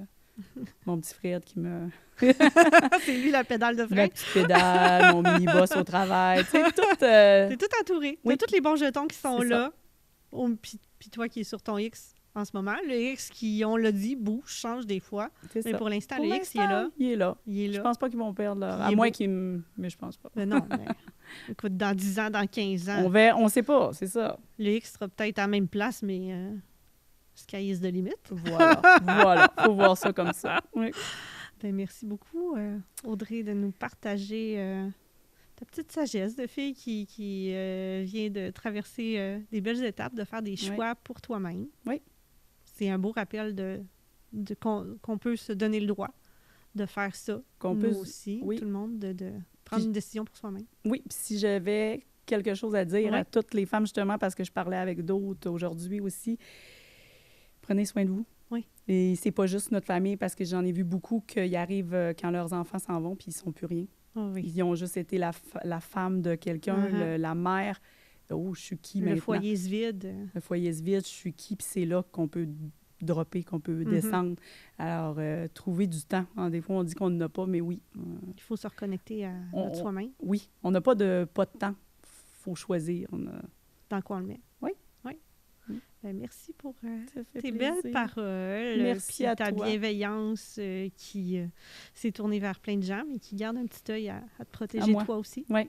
Mon petit Fred qui me... C'est lui la pédale de Ma frein. petite pédale, mon mini-boss au travail, tu sais, tout... T'es tout entouré. Oui. T'as tous les bons jetons qui sont C'est là. Oh, puis toi qui es sur ton X en ce moment. Le X qui, on l'a dit, bouge, change des fois. c'est Mais ça. pour l'instant, Pour le X, il est là. l'instant, il est là. Il est Je là. pense pas qu'ils vont perdre leur... Puis il À est moins beau. qu'ils me... Mais je pense pas. Mais non, mais écoute, dans 10 ans, dans 15 ans, On sait pas, c'est ça. le X sera peut-être à la même place, mais sky is the limit. Voilà, voilà. Faut voir ça comme ça. Oui. Ben, merci beaucoup, Audrey, de nous partager ta petite sagesse de fille qui vient de traverser des belles étapes, de faire des choix pour toi-même. Oui. C'est un beau rappel qu'on peut se donner le droit de faire ça. Qu'on Nous peut... aussi, oui. tout le monde, de prendre Puis- une décision pour soi-même. Oui, puis si j'avais quelque chose à dire Ouais. à toutes les femmes, justement, parce que je parlais avec d'autres aujourd'hui aussi, prenez soin de vous. Oui. Et c'est pas juste notre famille, parce que j'en ai vu beaucoup qui arrivent quand leurs enfants s'en vont, puis ils sont plus rien. Oh oui. Ils ont juste été la femme de quelqu'un, Uh-huh. la mère. Oh, je suis qui Le maintenant? foyer se vide. Le foyer se vide, je suis qui, puis c'est là qu'on peut dropper, qu'on peut descendre. Alors, trouver du temps. Hein, des fois, on dit qu'on n'en a pas, mais oui. Il faut se reconnecter à On- soi-même. Oui, on n'a pas de temps. Faut choisir. Dans quoi on le met. Oui. Oui. Ben, merci pour Ça fait tes plaisir. belles paroles. Merci puis à ta toi. bienveillance qui s'est tournée vers plein de gens, mais qui garde un petit œil à te À protéger moi. toi aussi. Oui,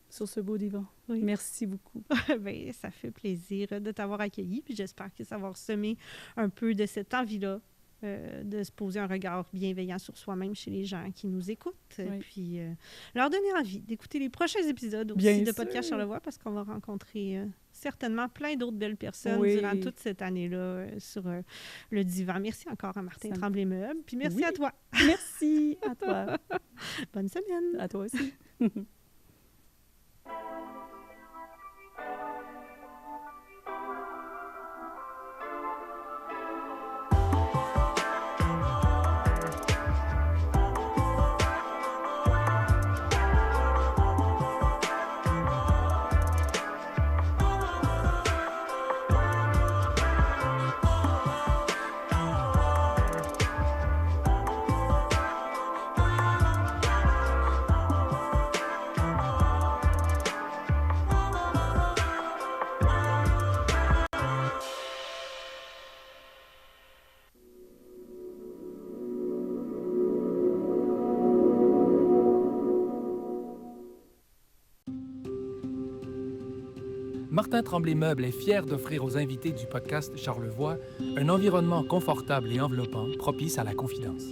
sur ce beau divan. Oui. Merci beaucoup. Ben, ça fait plaisir de t'avoir accueilli. Puis j'espère que ça va semer un peu de cette envie-là de se poser un regard bienveillant sur soi-même chez les gens qui nous écoutent. Oui. Puis leur donner envie d'écouter les prochains épisodes aussi Bien de sûr. Podcast Charlevoix parce qu'on va rencontrer certainement plein d'autres belles personnes Oui. durant toute cette année-là sur le divan. Merci encore à Martin Ça me- Tremblay-Meuble. Puis merci Oui. à toi. Merci à toi. Bonne semaine. À toi aussi. Martin Tremblay-Meuble est fier d'offrir aux invités du podcast Charlevoix un environnement confortable et enveloppant propice à la confidence.